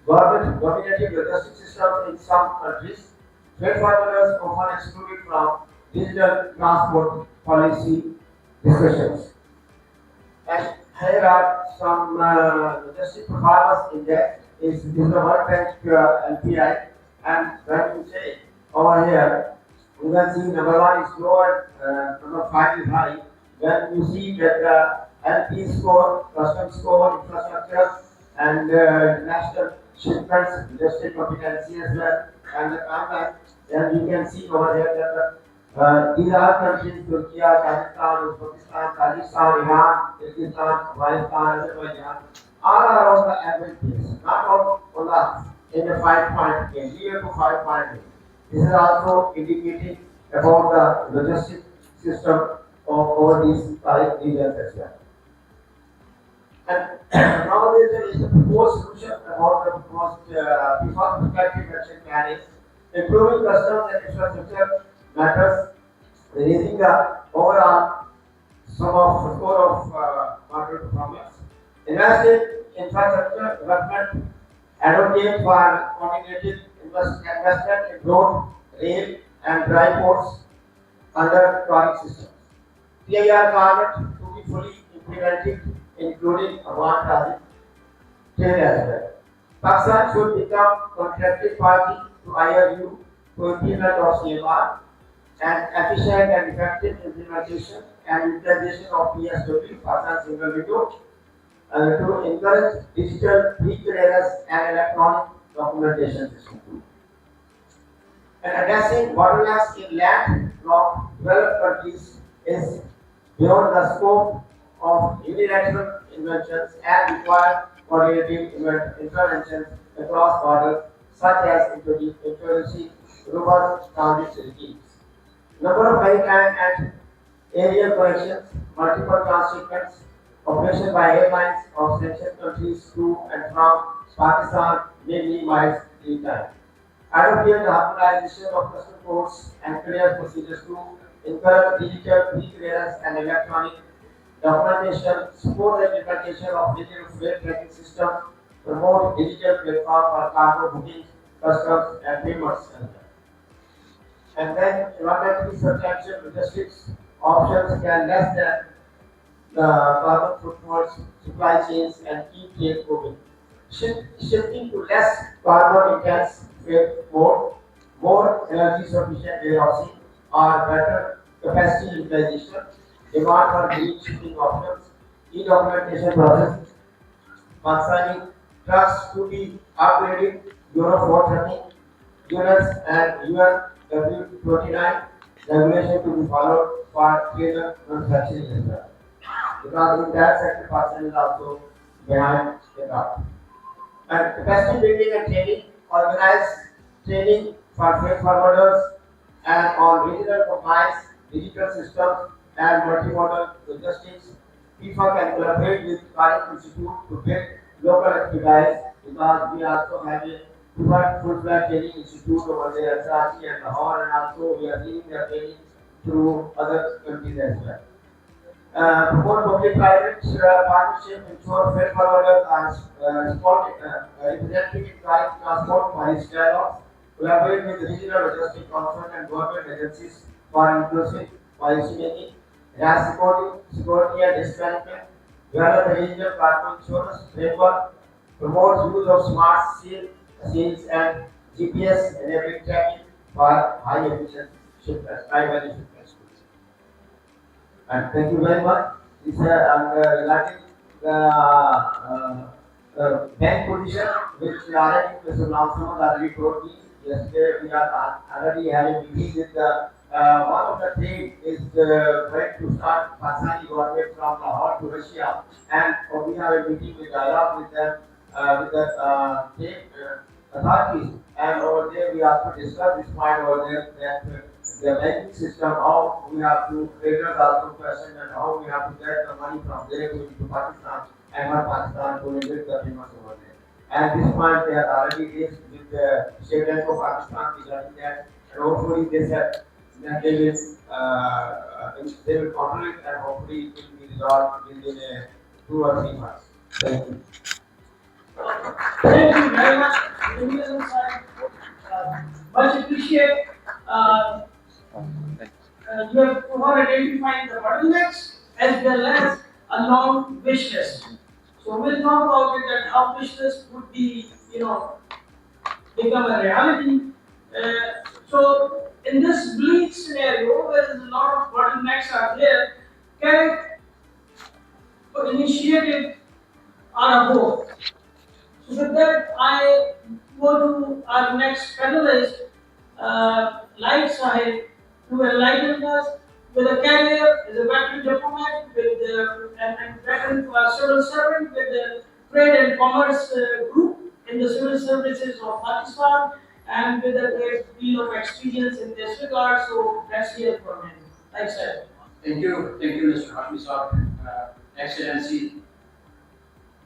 Government dominated logistics systems in some countries freight forwarders often excluded from digital transport policy discussions. And here are some logistic performance index. Is the World Bank LPI, and when you say over here, you can see number one is low and number five is high. When you see that the LP score, custom score, infrastructure, and national shipments, logistic competency as well, and the contact, then you can see over here that these are countries: Turkey, Kazakhstan, Uzbekistan, Tajikistan, Iran, Kyrgyzstan, Afghanistan, Azerbaijan. All are on the average base, not on the in the 5-point scale, 0 to 5-point scale. This is also indicating about the logistic system of all these five regions as well. And now there is a proposed solution about the proposed before prospective action plan is improving customs and infrastructure matters, raising the overall score of market performance, invest in infrastructure development, advocate for coordinated investment in road, rail, and dry ports under CAREC systems. PIR target to be fully implemented, including advanced transit trade as well. Pakistan should become contracted party to IRU to implement of CMR and efficient and effective implementation and utilization of PSW, Pakistan single window, to encourage digital pre-clearance and electronic documentation system. And addressing bottlenecks in land-locked developed countries is beyond the scope of unilateral interventions and require coordinated interventions across borders, such as introducing robust transit regimes. Number of maritime and aerial connections, multiple transshipments, operation by airlines of sanctioned countries to and from Pakistan may minimize lead time. Advocate the harmonization of custom codes and clear procedures to encourage digital pre-clearance and electronic documentation, support the implementation of digital freight tracking system, promote digital platform for cargo bookings, customs, and payments. And then environmentally substantial logistics options can less than the carbon footprints, supply chains, and keep trade moving. Shifting to less carbon intense freight mode, more energy sufficient warehousing, or better capacity utilization, demand for green shipping options, e-documentation process, concerning trucks to be upgraded, Euro 4 trucking units, and UN W29 regulation to be followed for trailer manufacturing as well. Because in that sector, Pakistan is also behind the curve. And capacity building and training, organize training for freight forwarders and on regional compliance, digital systems, and multimodal logistics. FIFA can collaborate with CAREC Institute to build local expertise because we also have a full-fledged training institute over there at Karachi and Lahore, and also we are giving their training through other countries as well. Promote public-private partnership, ensure freight forwarders are represented in CAREC transport policy dialogues, collaborate with regional logistic council and government agencies for inclusive policy making, enhance security and risk management, develop a regional carbon insurance framework, promote use of smart seals and GPS enabling tracking for high efficient shipments, high value shipments. And thank you very much. This regarding the bank position, which already Mr. Lamsamad already told me. Yesterday we are already having meeting with the one of the trade is going to start Pakistani government from Lahore to Russia, and we have a meeting with dialogue with them with the trade authorities, and over there we also discuss this point over there that the banking system, how we have to traders also question and how we have to get the money from there to Pakistan and not Pakistan to invest the payments over there. And this point they are already raised with the State Bank of Pakistan regarding that, and hopefully they said that they will control it and hopefully it will be resolved within 2 or 3 months. Thank you. Thank you very much, Syed. Much appreciate bottlenecks as well as a long wish list. So we'll talk about it that how wish list would be, become a reality. So in this bleak scenario where there's a lot of bottlenecks are there, CAREC initiated our hope. So with that, I go to our next panelist, like Syed, who enlightened us with a career as a veteran diplomat, and veteran civil servant with the trade and commerce group in the civil services of Pakistan, and with a great deal of experience in this regard. So let's hear from him. Like Syed. Thank you, Mr. Hashmi Excellency,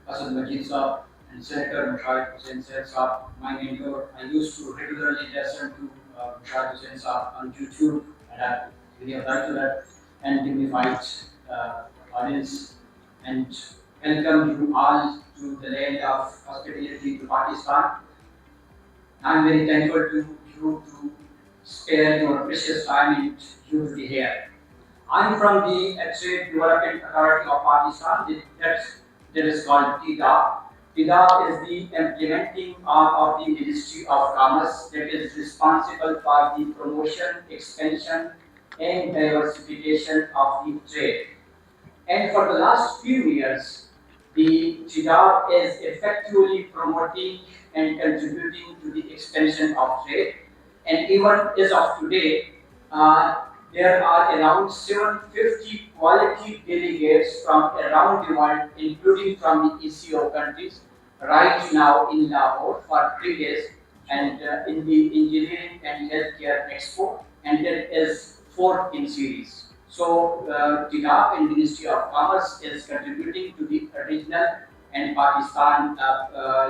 Asad Majeed Saab, and Senator Mushahid Hussain Saab, my mentor. I used to regularly listen to Mushahid Hussain Saab on YouTube, and I really applied to that and dignified audience, and welcome you all to the land of hospitality to Pakistan. I'm very thankful to you to spare your precious time and you to be here. I'm from the Trade Development Authority of Pakistan, that is called TDA. TDA is the implementing arm of the Ministry of Commerce that is responsible for the promotion, expansion, and diversification of the trade. And for the last few years, the TDA is effectively promoting and contributing to the expansion of trade. And even as of today, there are around 750 quality delegates from around the world, including from the ECO countries, right now in Lahore for 3 days, and in the Engineering and Healthcare Expo, and that is 4th in series. So, TDA and Ministry of Commerce is contributing to the regional and Pakistan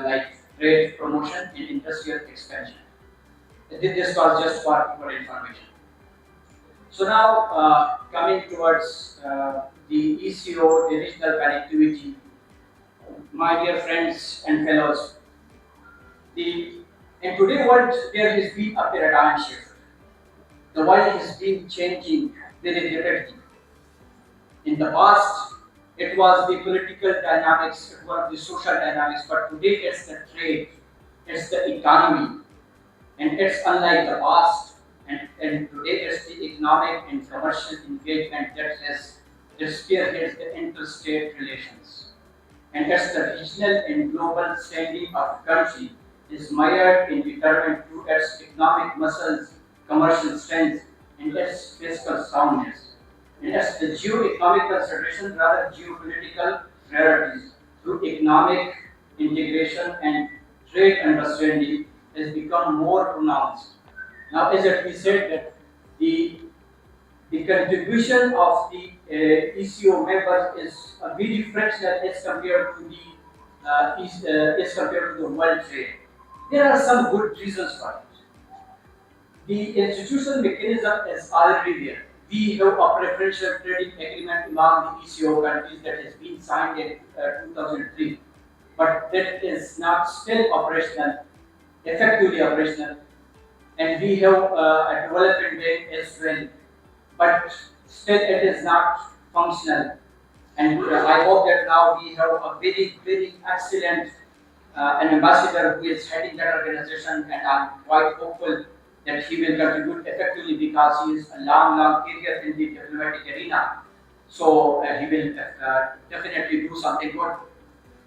like trade promotion and industrial expansion. This was just for your information. So now, coming towards the ECO, the regional connectivity, my dear friends and fellows, in today's world there has been a paradigm shift. The world has been changing very rapidly. In the past, it was the political dynamics, it was the social dynamics, but today it's the trade, it's the economy, and it's unlike the past. And today it's the economic and commercial engagement that spearheads the interstate relations. And it's the regional and global standing of the country is mired and determined through its economic muscles, commercial strength, and its fiscal soundness. And it's the geo-economic considerations, rather geopolitical priorities, through economic integration and trade understanding has become more pronounced. Now, as it is said that the contribution of the ECO members is very fractional as compared to the world trade. There are some good reasons for it. The institutional mechanism is already there. We have a preferential trading agreement among the ECO countries that has been signed in 2003, but that is not still operational, effectively operational. And we have a development bank as well, but still it is not functional. And I hope that now we have a very, very excellent an ambassador who is heading that organization, and I'm quite hopeful that he will contribute effectively because he is a long career in the diplomatic arena. So he will definitely do something good.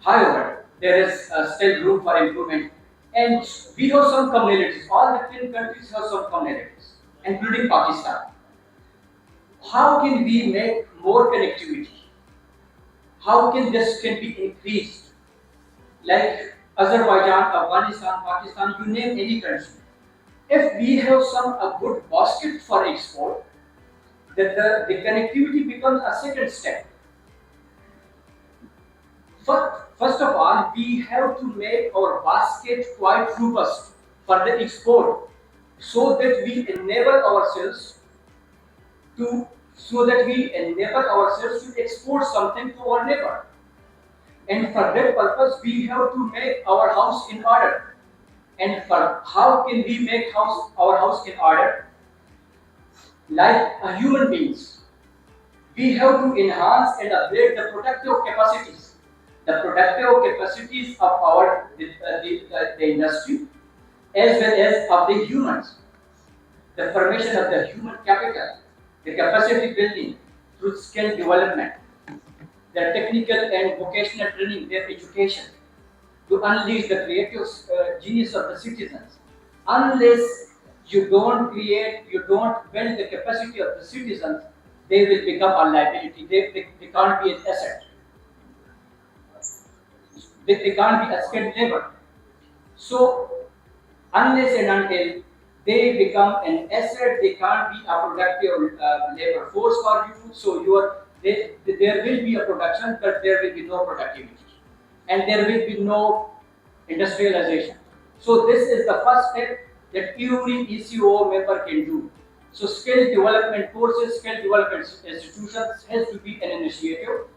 However, there is still room for improvement. And we have some commonalities. All the 10 countries have some commonalities, including Pakistan. How can we make more connectivity? How can this can be increased? Like Azerbaijan, Afghanistan, Pakistan, you name any country. If we have a good basket for export, then the connectivity becomes a second step. First of all, we have to make our basket quite robust for the export, so that we enable ourselves to export something to our neighbor. And for that purpose, we have to make our house in order. And for how can we make our house in order? Like human beings, we have to enhance and upgrade the productive capacities. The productive capacities of the industry as well as of the humans. The formation of the human capital, the capacity building through skill development, their technical and vocational training, their education, to unleash the creative genius of the citizens. Unless you don't create, you don't build the capacity of the citizens, they will become a liability. They can't be an asset. They can't be a skilled labor. So, unless and until they become an asset, they can't be a productive labor force for you. So, there will be a production, but there will be no productivity, and there will be no industrialization. So, this is the first step that every ECO member can do. So, skill development courses, skill development institutions has to be an initiative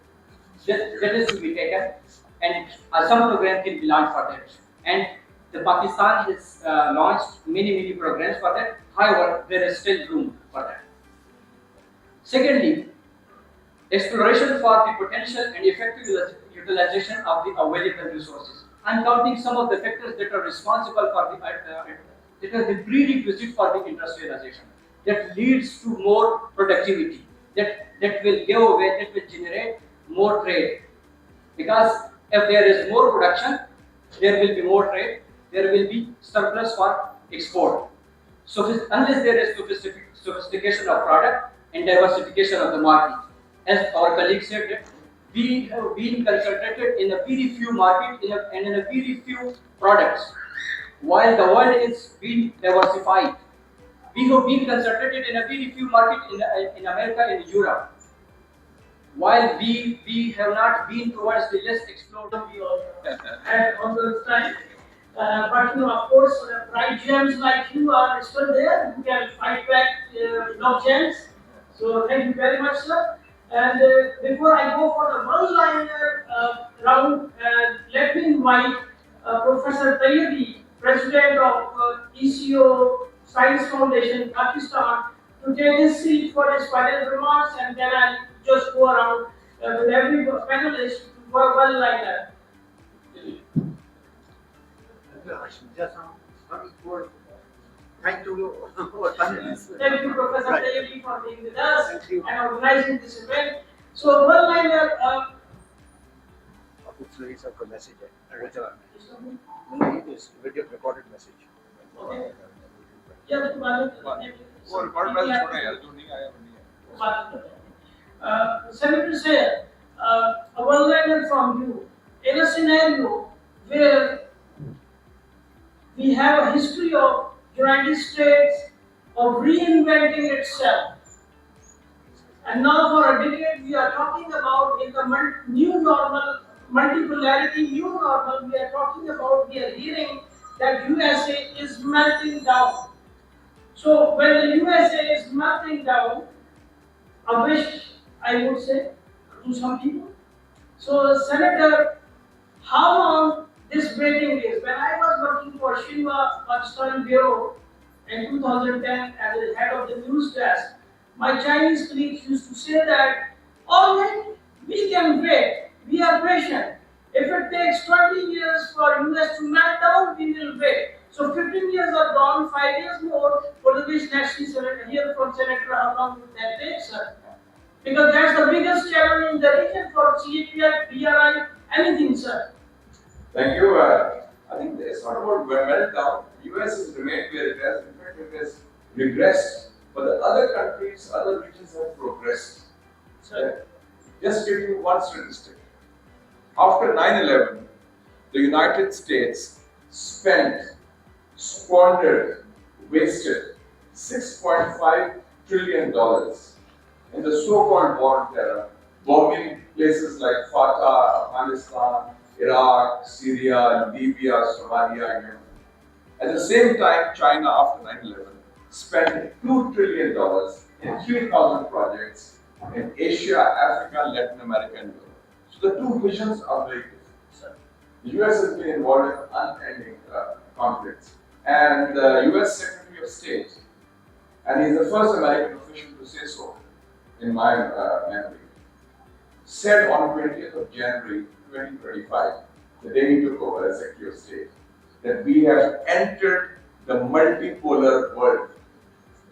that is to be taken, and some program can be launched for that. And the Pakistan has launched many programs for that. However, there is still room for that. Secondly, exploration for the potential and effective utilization of the available resources. I'm counting some of the factors that are responsible for that are the prerequisite for the industrialization that leads to more productivity, that will give away, that will generate more trade. Because if there is more production, there will be more trade, there will be surplus for export. So unless there is sophistication of product and diversification of the market, as our colleague said, we have been concentrated in a very few markets and in a very few products, while the world is being diversified. We have been concentrated in a very few markets in America and Europe, while we have not been towards the less explored. And on the time. But of course, bright gems like you are still there who can fight back log gems. So thank you very much, sir. And before I go for the one-liner round, let me invite Professor Tayyibi, President of ECO Science Foundation, Pakistan, to take his seat for his final remarks, and then I'll just go around with every panelist for one-liner. Just for trying to Thank you, Professor Right. Tayyibi, for being with us Thank you. and organizing this event. So, one liner. Release of a message. This video recorded message. Okay. Yeah, वो record में छोड़ा यार जो नहीं आया वो नहीं आया Senator Syed, a one liner from you. In a scenario where we have a history of United States of reinventing itself, and now for a decade we are talking about in the new normal, multipolarity new normal, we are talking about, we are hearing that USA is melting down. So when the USA is melting down, a wish, I would say, to some people. So Senator, how long this waiting is? When I was working for Shinwa Pakistan Bureau in 2010 as the head of the news desk, my Chinese colleagues used to say that, all right, we can wait, we are patient. If it takes 20 years for US to melt down, we will wait. So 15 years are gone, 5 years more. For the wish next hear from Senator how long will that take, sir? Because that's the biggest challenge in the region for CAPI, BRI, anything, sir. Thank you. I think it's not about meltdown. US has remained where it has. In fact, it has regressed. But the other countries, other regions have progressed. Just give you one statistic. After 9/11, the United States spent, squandered, wasted $6.5 trillion in the so-called war on terror, bombing places like Fatah, Afghanistan, Iraq, Syria, Libya, Somalia, Yemen. At the same time, China, after 9/11, spent $2 trillion in 3,000 projects in Asia, Africa, Latin America, and Europe. So the two visions are very different. The US has been involved in unending conflicts. And the US Secretary of State, and he's the first American official to say so, in my memory, said on 20th of January 2025, the day he took over as Secretary of State, that we have entered the multipolar world.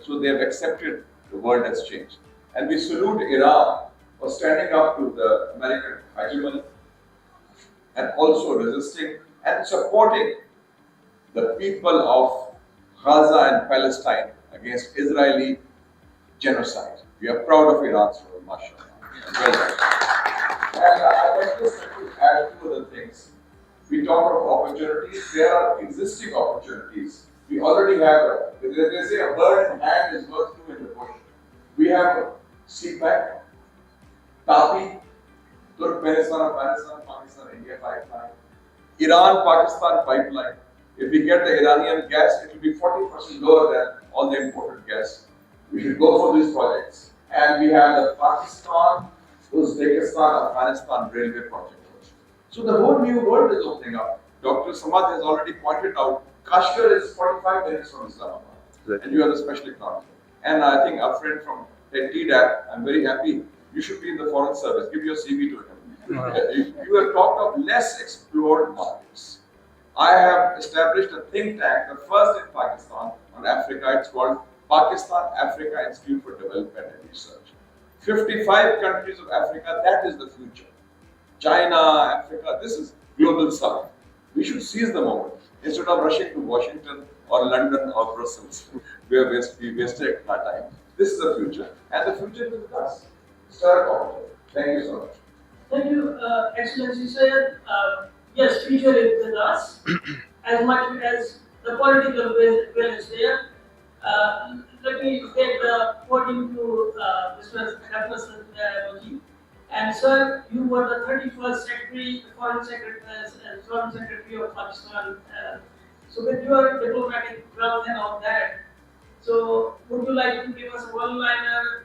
So they have accepted the world has changed. And we salute Iran for standing up to the American hegemony and also resisting and supporting the people of Gaza and Palestine against Israeli genocide. We are proud of Iran's role, mashallah. Well done. And I want just to add two other things. We talk of opportunities. There are existing opportunities. We already have, they say a bird in hand is worth two in the bush. We have CPEC, TAPI, Turkmenistan, Afghanistan, Pakistan, India pipeline, Iran-Pakistan pipeline. If we get the Iranian gas, it will be 40% lower than all the imported gas. We should go for these projects. And we have the Pakistan, Uzbekistan, Afghanistan railway project. So the whole new world is opening up. Dr. Samad has already pointed out, Kashmir is 45 minutes from Islamabad. Exactly. And you are the special economy. And I think our friend from TDAP, I'm very happy. You should be in the foreign service. Give your CV to him. You have talked of less explored markets. I have established a think tank, the first in Pakistan on Africa. It's called Pakistan Africa Institute for Development and Research. 55 countries of Africa, that is the future. China, Africa, this is global south. We should seize the moment instead of rushing to Washington or London or Brussels, where we wasted our time. This is the future, and the future is with us. Start off. Thank you so much. Thank you, Excellency Syed. Yes, future is with us. As much as the political will is there. Let me take the podium to Mr. Majeed. And sir, you were the 31st Foreign Secretary of Pakistan. So with your diplomatic ground and all that, so would you like to give us a one-liner?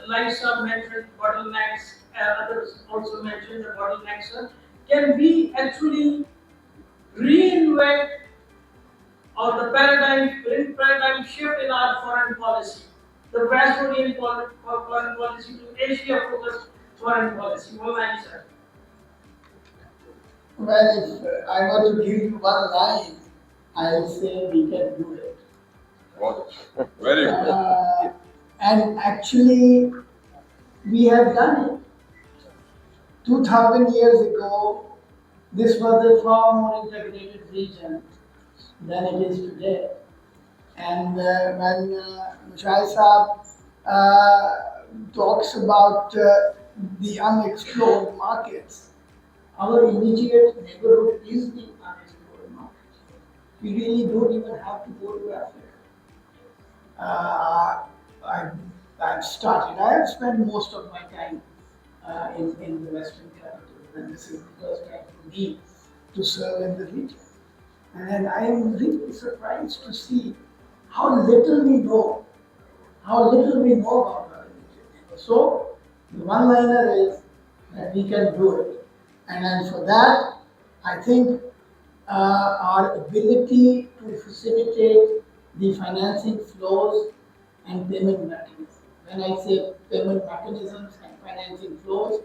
Lifestyle mentioned bottlenecks, others also mentioned the bottlenecks. Sir. Can we actually reinvent or the paradigm shift in our foreign policy? The Brazilian foreign policy to Asia-focused foreign policy. One line, sir. Well, if I were to give you one line, I'll say we can do it. Very good. And actually, we have done it. 2000 years ago, this was a far more integrated region than it is today. And when Mushahid talks about the unexplored markets, our immediate neighborhood is the unexplored market. We really don't even have to go to Africa. I have spent most of my time in the Western capitals, and this is the first time for me to serve in the region. And I am really surprised to see how little we know about our region. So, the one-liner is that we can do it. And then for that, I think our ability to facilitate the financing flows and payment mechanisms. When I say payment mechanisms and financing flows,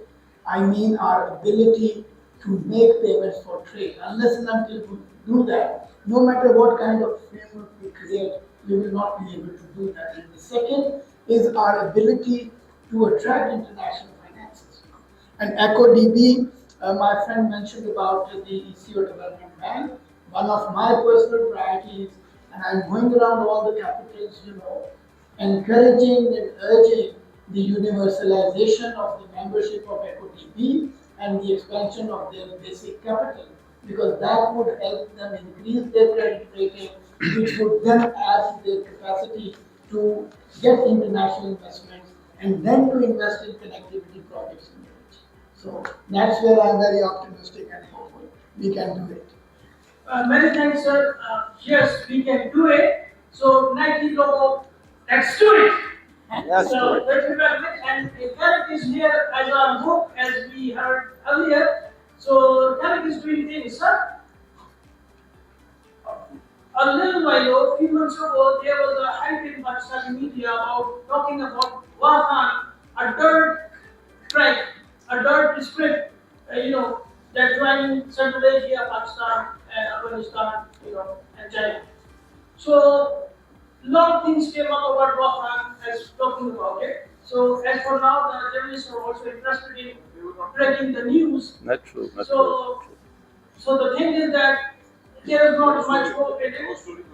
I mean our ability to make payments for trade. Unless and until we do that, no matter what kind of framework we create, we will not be able to do that. And the second is our ability to attract international finances. And EcoDB, my friend mentioned about the ECO Development Bank. One of my personal priorities, and I'm going around all the capitals, encouraging and urging the universalization of the membership of EcoDB and the expansion of their basic capital, because that would help them increase their credit rating, which would then add to their capacity to get international investments and then to invest in connectivity projects in the region. So that's where I'm very optimistic and hopeful we can do it. Many thanks, sir. Yes, we can do it. So, Nike logo, let's do it. Yes, So, thank you very much. And CAREC is here as our hope, as we heard earlier. So, CAREC is doing things, sir. A little while ago, a few months ago, there was a hype in Pakistani media about talking about Wuhan a dirt track, a dirt strip, that joining Central Asia, Pakistan, and Afghanistan, and China. So, lot of things came up about what as talking about it. So, as for now, the journalists are also interested in breaking the news. Not true. Not true. So, so the thing is that there is not much hope in it.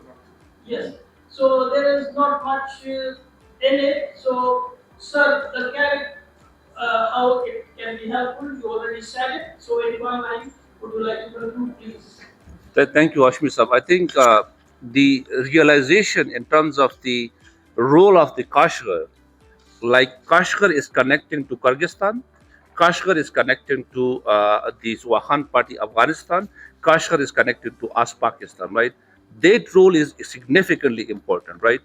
Yes. So there is not much in it. So, sir, the CAREC, how it can be helpful, you already said it. So, in one line, would you like to conclude, please? Thank you, Hashmi Sahab. I think the realization in terms of the role of the Kashgar, like Kashgar is connecting to Kyrgyzstan, Kashgar is connecting to the Wahan party Afghanistan, Kashgar is connected to us Pakistan, right? That role is significantly important, right?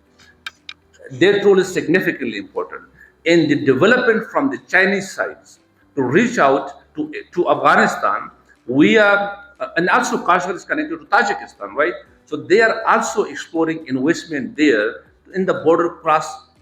Their role is significantly important in the development from the Chinese sides to reach out to Afghanistan. We are, and also Kashgar is connected to Tajikistan, right? So they are also exploring investment there in the border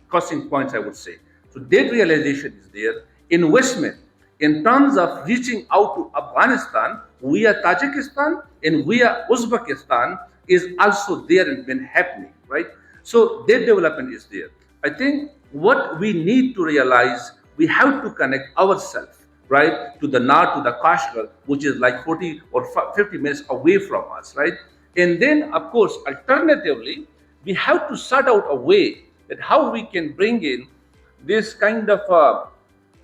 crossing points, I would say. So that realization is there. Investment in terms of reaching out to Afghanistan via Tajikistan and via Uzbekistan is also there and been happening, right? So that development is there. I think what we need to realize, we have to connect ourselves, right, to the north, to the Kashgar, which is like 40 or 50 minutes away from us, right? And then, of course, alternatively, we have to sort out a way that how we can bring in this kind of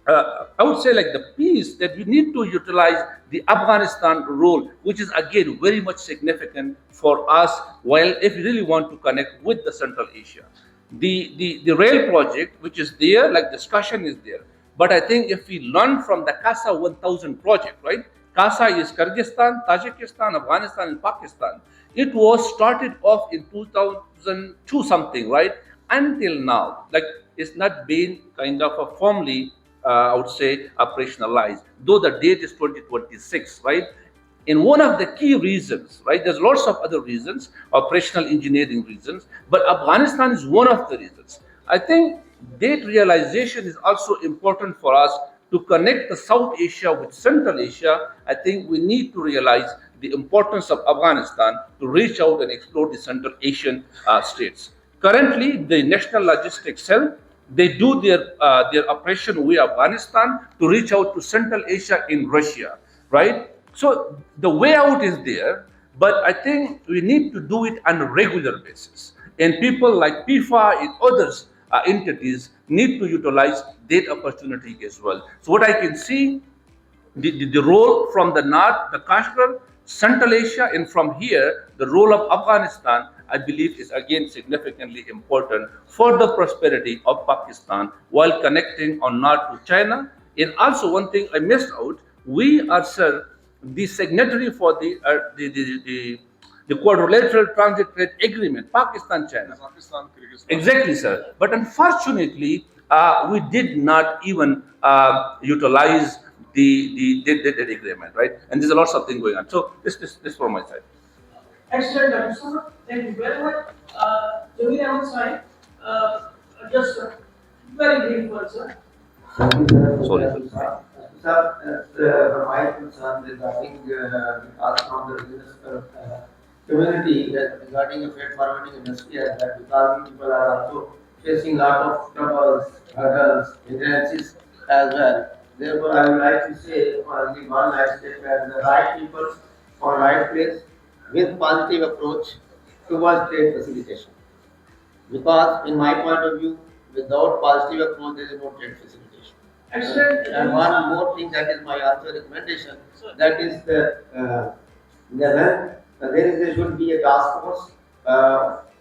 I would say like the piece that we need to utilize the Afghanistan role, which is again very much significant for us. While if you really want to connect with the Central Asia, the rail project, which is there, like discussion is there. But I think if we learn from the CASA 1000 project, right? CASA is Kyrgyzstan, Tajikistan, Afghanistan, and Pakistan. It was started off in 2002 something, right? Until now, like it's not been kind of a formally I would say, operationalized, though the date is 2026, right? And one of the key reasons, right? There's lots of other reasons, operational engineering reasons, but Afghanistan is one of the reasons. I think that realization is also important for us to connect the South Asia with Central Asia. I think we need to realize the importance of Afghanistan to reach out and explore the Central Asian states. Currently, the National Logistics Cell, they do their operation via Afghanistan to reach out to Central Asia in Russia, right? So the way out is there, but I think we need to do it on a regular basis. And people like PIFA and others entities need to utilize that opportunity as well. So what I can see, the role from the north, the Kashgar, Central Asia, and from here, the role of Afghanistan, I believe, is again significantly important for the prosperity of Pakistan while connecting on north to China. And also, one thing I missed out: we are, sir, the signatory for the quadrilateral transit trade agreement, Pakistan-China. Pakistan, Kyrgyzstan. Exactly, sir. But unfortunately, we did not even utilize the agreement, right? And there's a lot of things going on. So this from my side. Excellent, Dr. Sumar. Thank you very much. Jamil Hussain, just a very brief word, sir. Thank you, sir. Sorry. Sir, from my concern regarding us from the business community that regarding the freight forwarding industry as that because people are also facing lot of troubles, hurdles, hindrances as well. Therefore, I would like to say only one last step that the right people on right place with positive approach towards trade facilitation. Because in my point of view, without positive approach, there is no trade facilitation. Excellent. And one more thing that is my also recommendation, that is there should be a task force,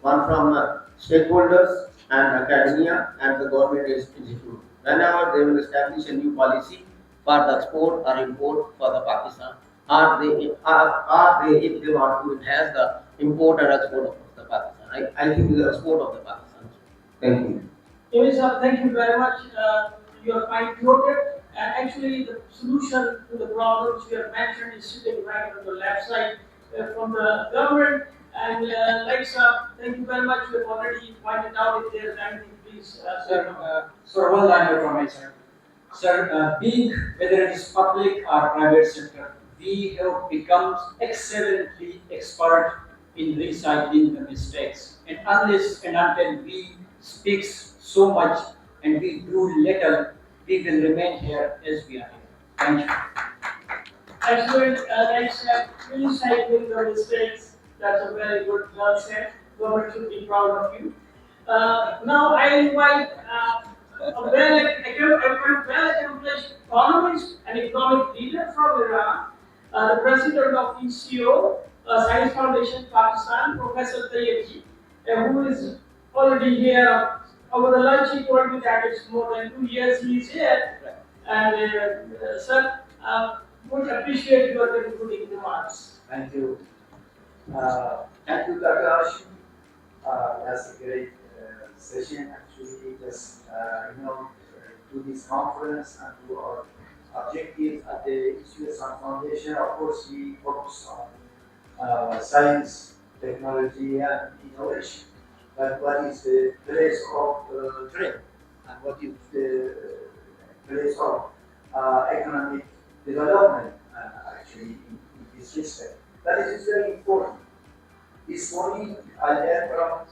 one from stakeholders and academia and the government institute. Whenever they will establish a new policy for the export or import for the Pakistan, are they if they want to enhance the import and export of the Pakistan. I think the export of the Pakistan. Thank you. Jamil sir, thank you very much. You are quite noted. And actually, the solution to the problems you have mentioned is sitting right on the left side from the government. And like sir, thank you very much. You have already pointed out if there is anything, please. Sir, one liner from my side. Sir, whether it is public or private sector, we have become excellently expert in recycling the mistakes. And unless and until we speak so much and we do little, we will remain here as we are here. Thank you. Excellent, thanks, recycling the mistakes. That's a very good well said. Government should be proud of you. Now I invite a well-accomplished economist and economic leader from Iran, the president of ECO, Science Foundation, Pakistan, Professor Syed, who is already here. Over the lunch, he told me that it's more than 2 years he is here. And sir, would appreciate your concluding remarks. Thank you. Thank you, Dr. Hashim. That's a great session. Actually, just to this conference and to our objectives at the ECOSF Foundation. Of course, we focus on science, technology, and innovation. But what is the place of trade, and what is the place of economic development actually in this respect? That is very important. This morning I learned from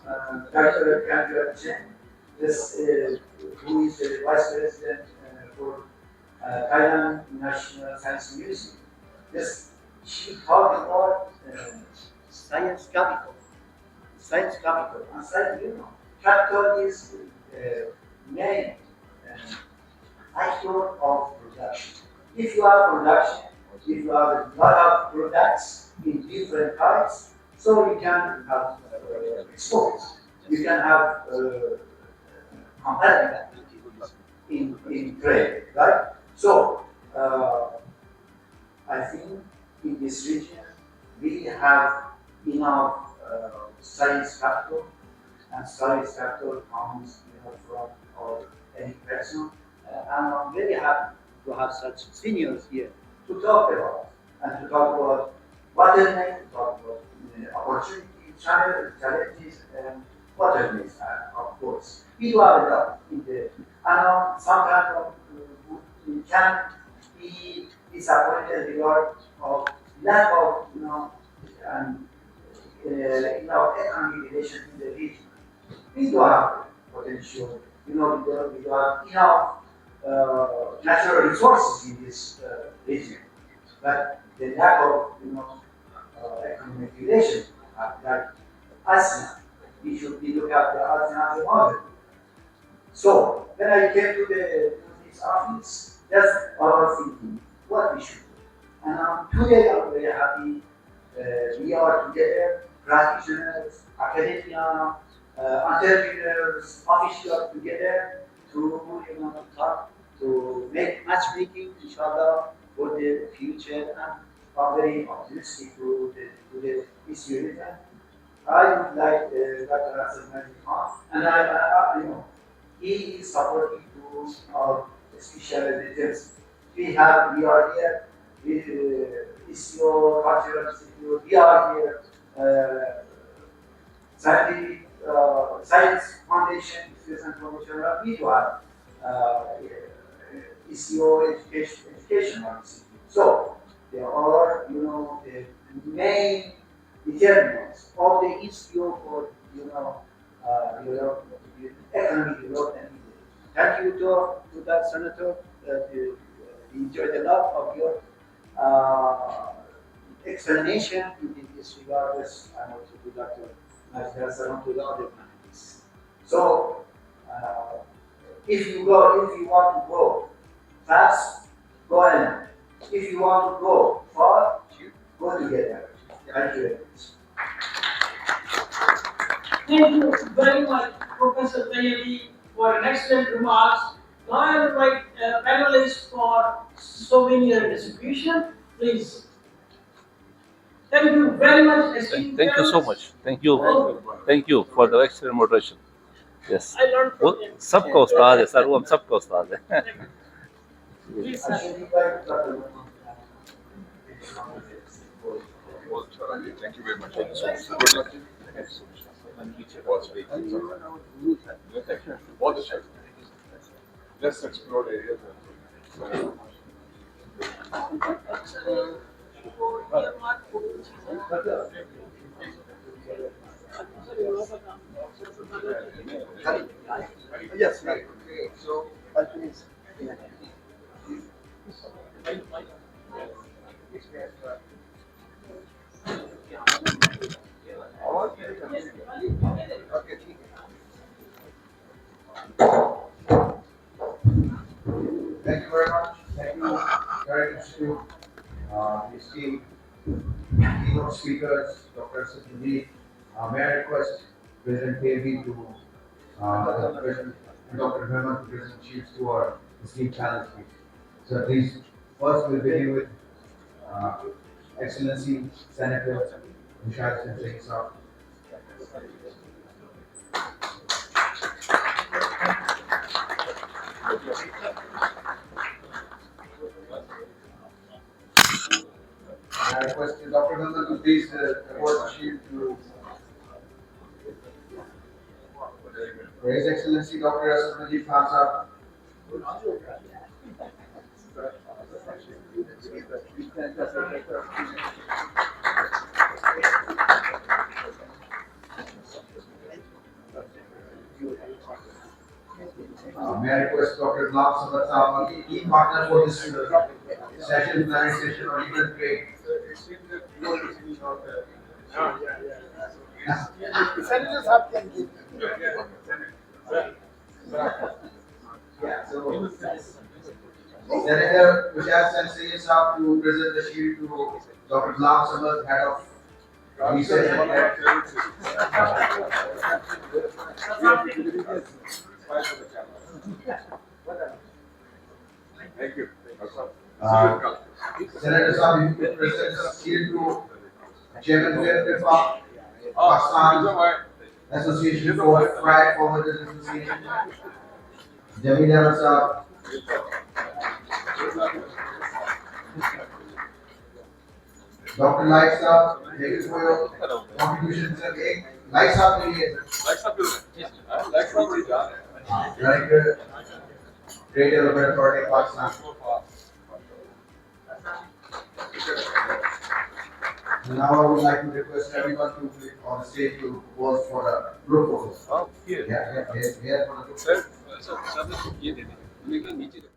Dr. Kandra Chen, who is the Vice President for Thailand National Science Museum. She talked about science capital. Science capital. And science, capital is main factor of production. If you have production, if you have a lot of products in different types, so you can have exports. You can have competitiveness in trade, right? So I think in this region we have enough science capital, and science capital comes from our any person. And I'm very happy to have such seniors here to talk about bottleneck, to talk about opportunity, challenges, and bottlenecks, of course. We do have a lot in there. And sometimes we can be disappointed regard of lack of, economic relation in the region. We do have potential, we do have enough natural resources in this region, but the lack of economic relation, like ASEAN, we should be looking at the ASEAN as a model. So when I came to this office, that's what I was thinking, what we should do. And today I'm very happy. We are together, practitioners, academia, entrepreneurs, officials together to talk, to make matchmaking, inshallah, for the future, and I'm very optimistic to the issue. I would like Dr. Asad, and he is supporting to our special visitors. We are here with ISIO Cultural Institute. We are here, scientific Science Foundation, Education Foundation. We do have ISIO Education Institute. So there are, the main determinants of the ISIO for, economic development. Thank you to that Senator. We enjoyed a lot of your explanation in this regard, and also to Dr. Majeed, to the other panelists. So, if you want to go fast, go alone. If you want to go far, go together. Thank you very much. Thank you very much, Professor Syed, for an excellent remarks. Now I invite panelists for souvenir distribution. Please. Thank you very much. Thank you so much. Thank you. Thank you for the excellent moderation. Yes. I learned from him. सबका उस्ताद है sir, वो हम सबका उस्ताद है. Please, sir. Thank you very much. Good luck. All the time. Let's explore areas. Yes, right. Okay, so, please. Okay, ठीक है. Thank you very much. Thank you, CAREC Institute, esteemed keynote speakers, Dr. Syed. May I request President KV to, President Dr. Ürümqi to present chiefs to our esteemed panel speakers. So please, first we'll begin with Excellency Senator Mushahid Syed sir. I request Dr. Ghulam to please award the shield to His Excellency Dr. Asad Majeed Khan sir. May I request Dr. Ghulam sir, key partner for this session, plenary session on legal trade. Senators have can give. Yeah, so Senator Mushahid Syed sir to present the shield to Dr. Ghulam Samad, head of research Thank you. Senator sir, you can present the shield to Chairman Pakistan Association for Freight Forwarders Association, Jamil sir. Dr. Light sir, thank you for your contribution sir. Light sir, Director, Trade Development Authority, Pakistan. And now I would like to request everyone to be on the stage to pose for a group photo. Oh, here. Yeah, for the group. Sir, ये दे दीजिए.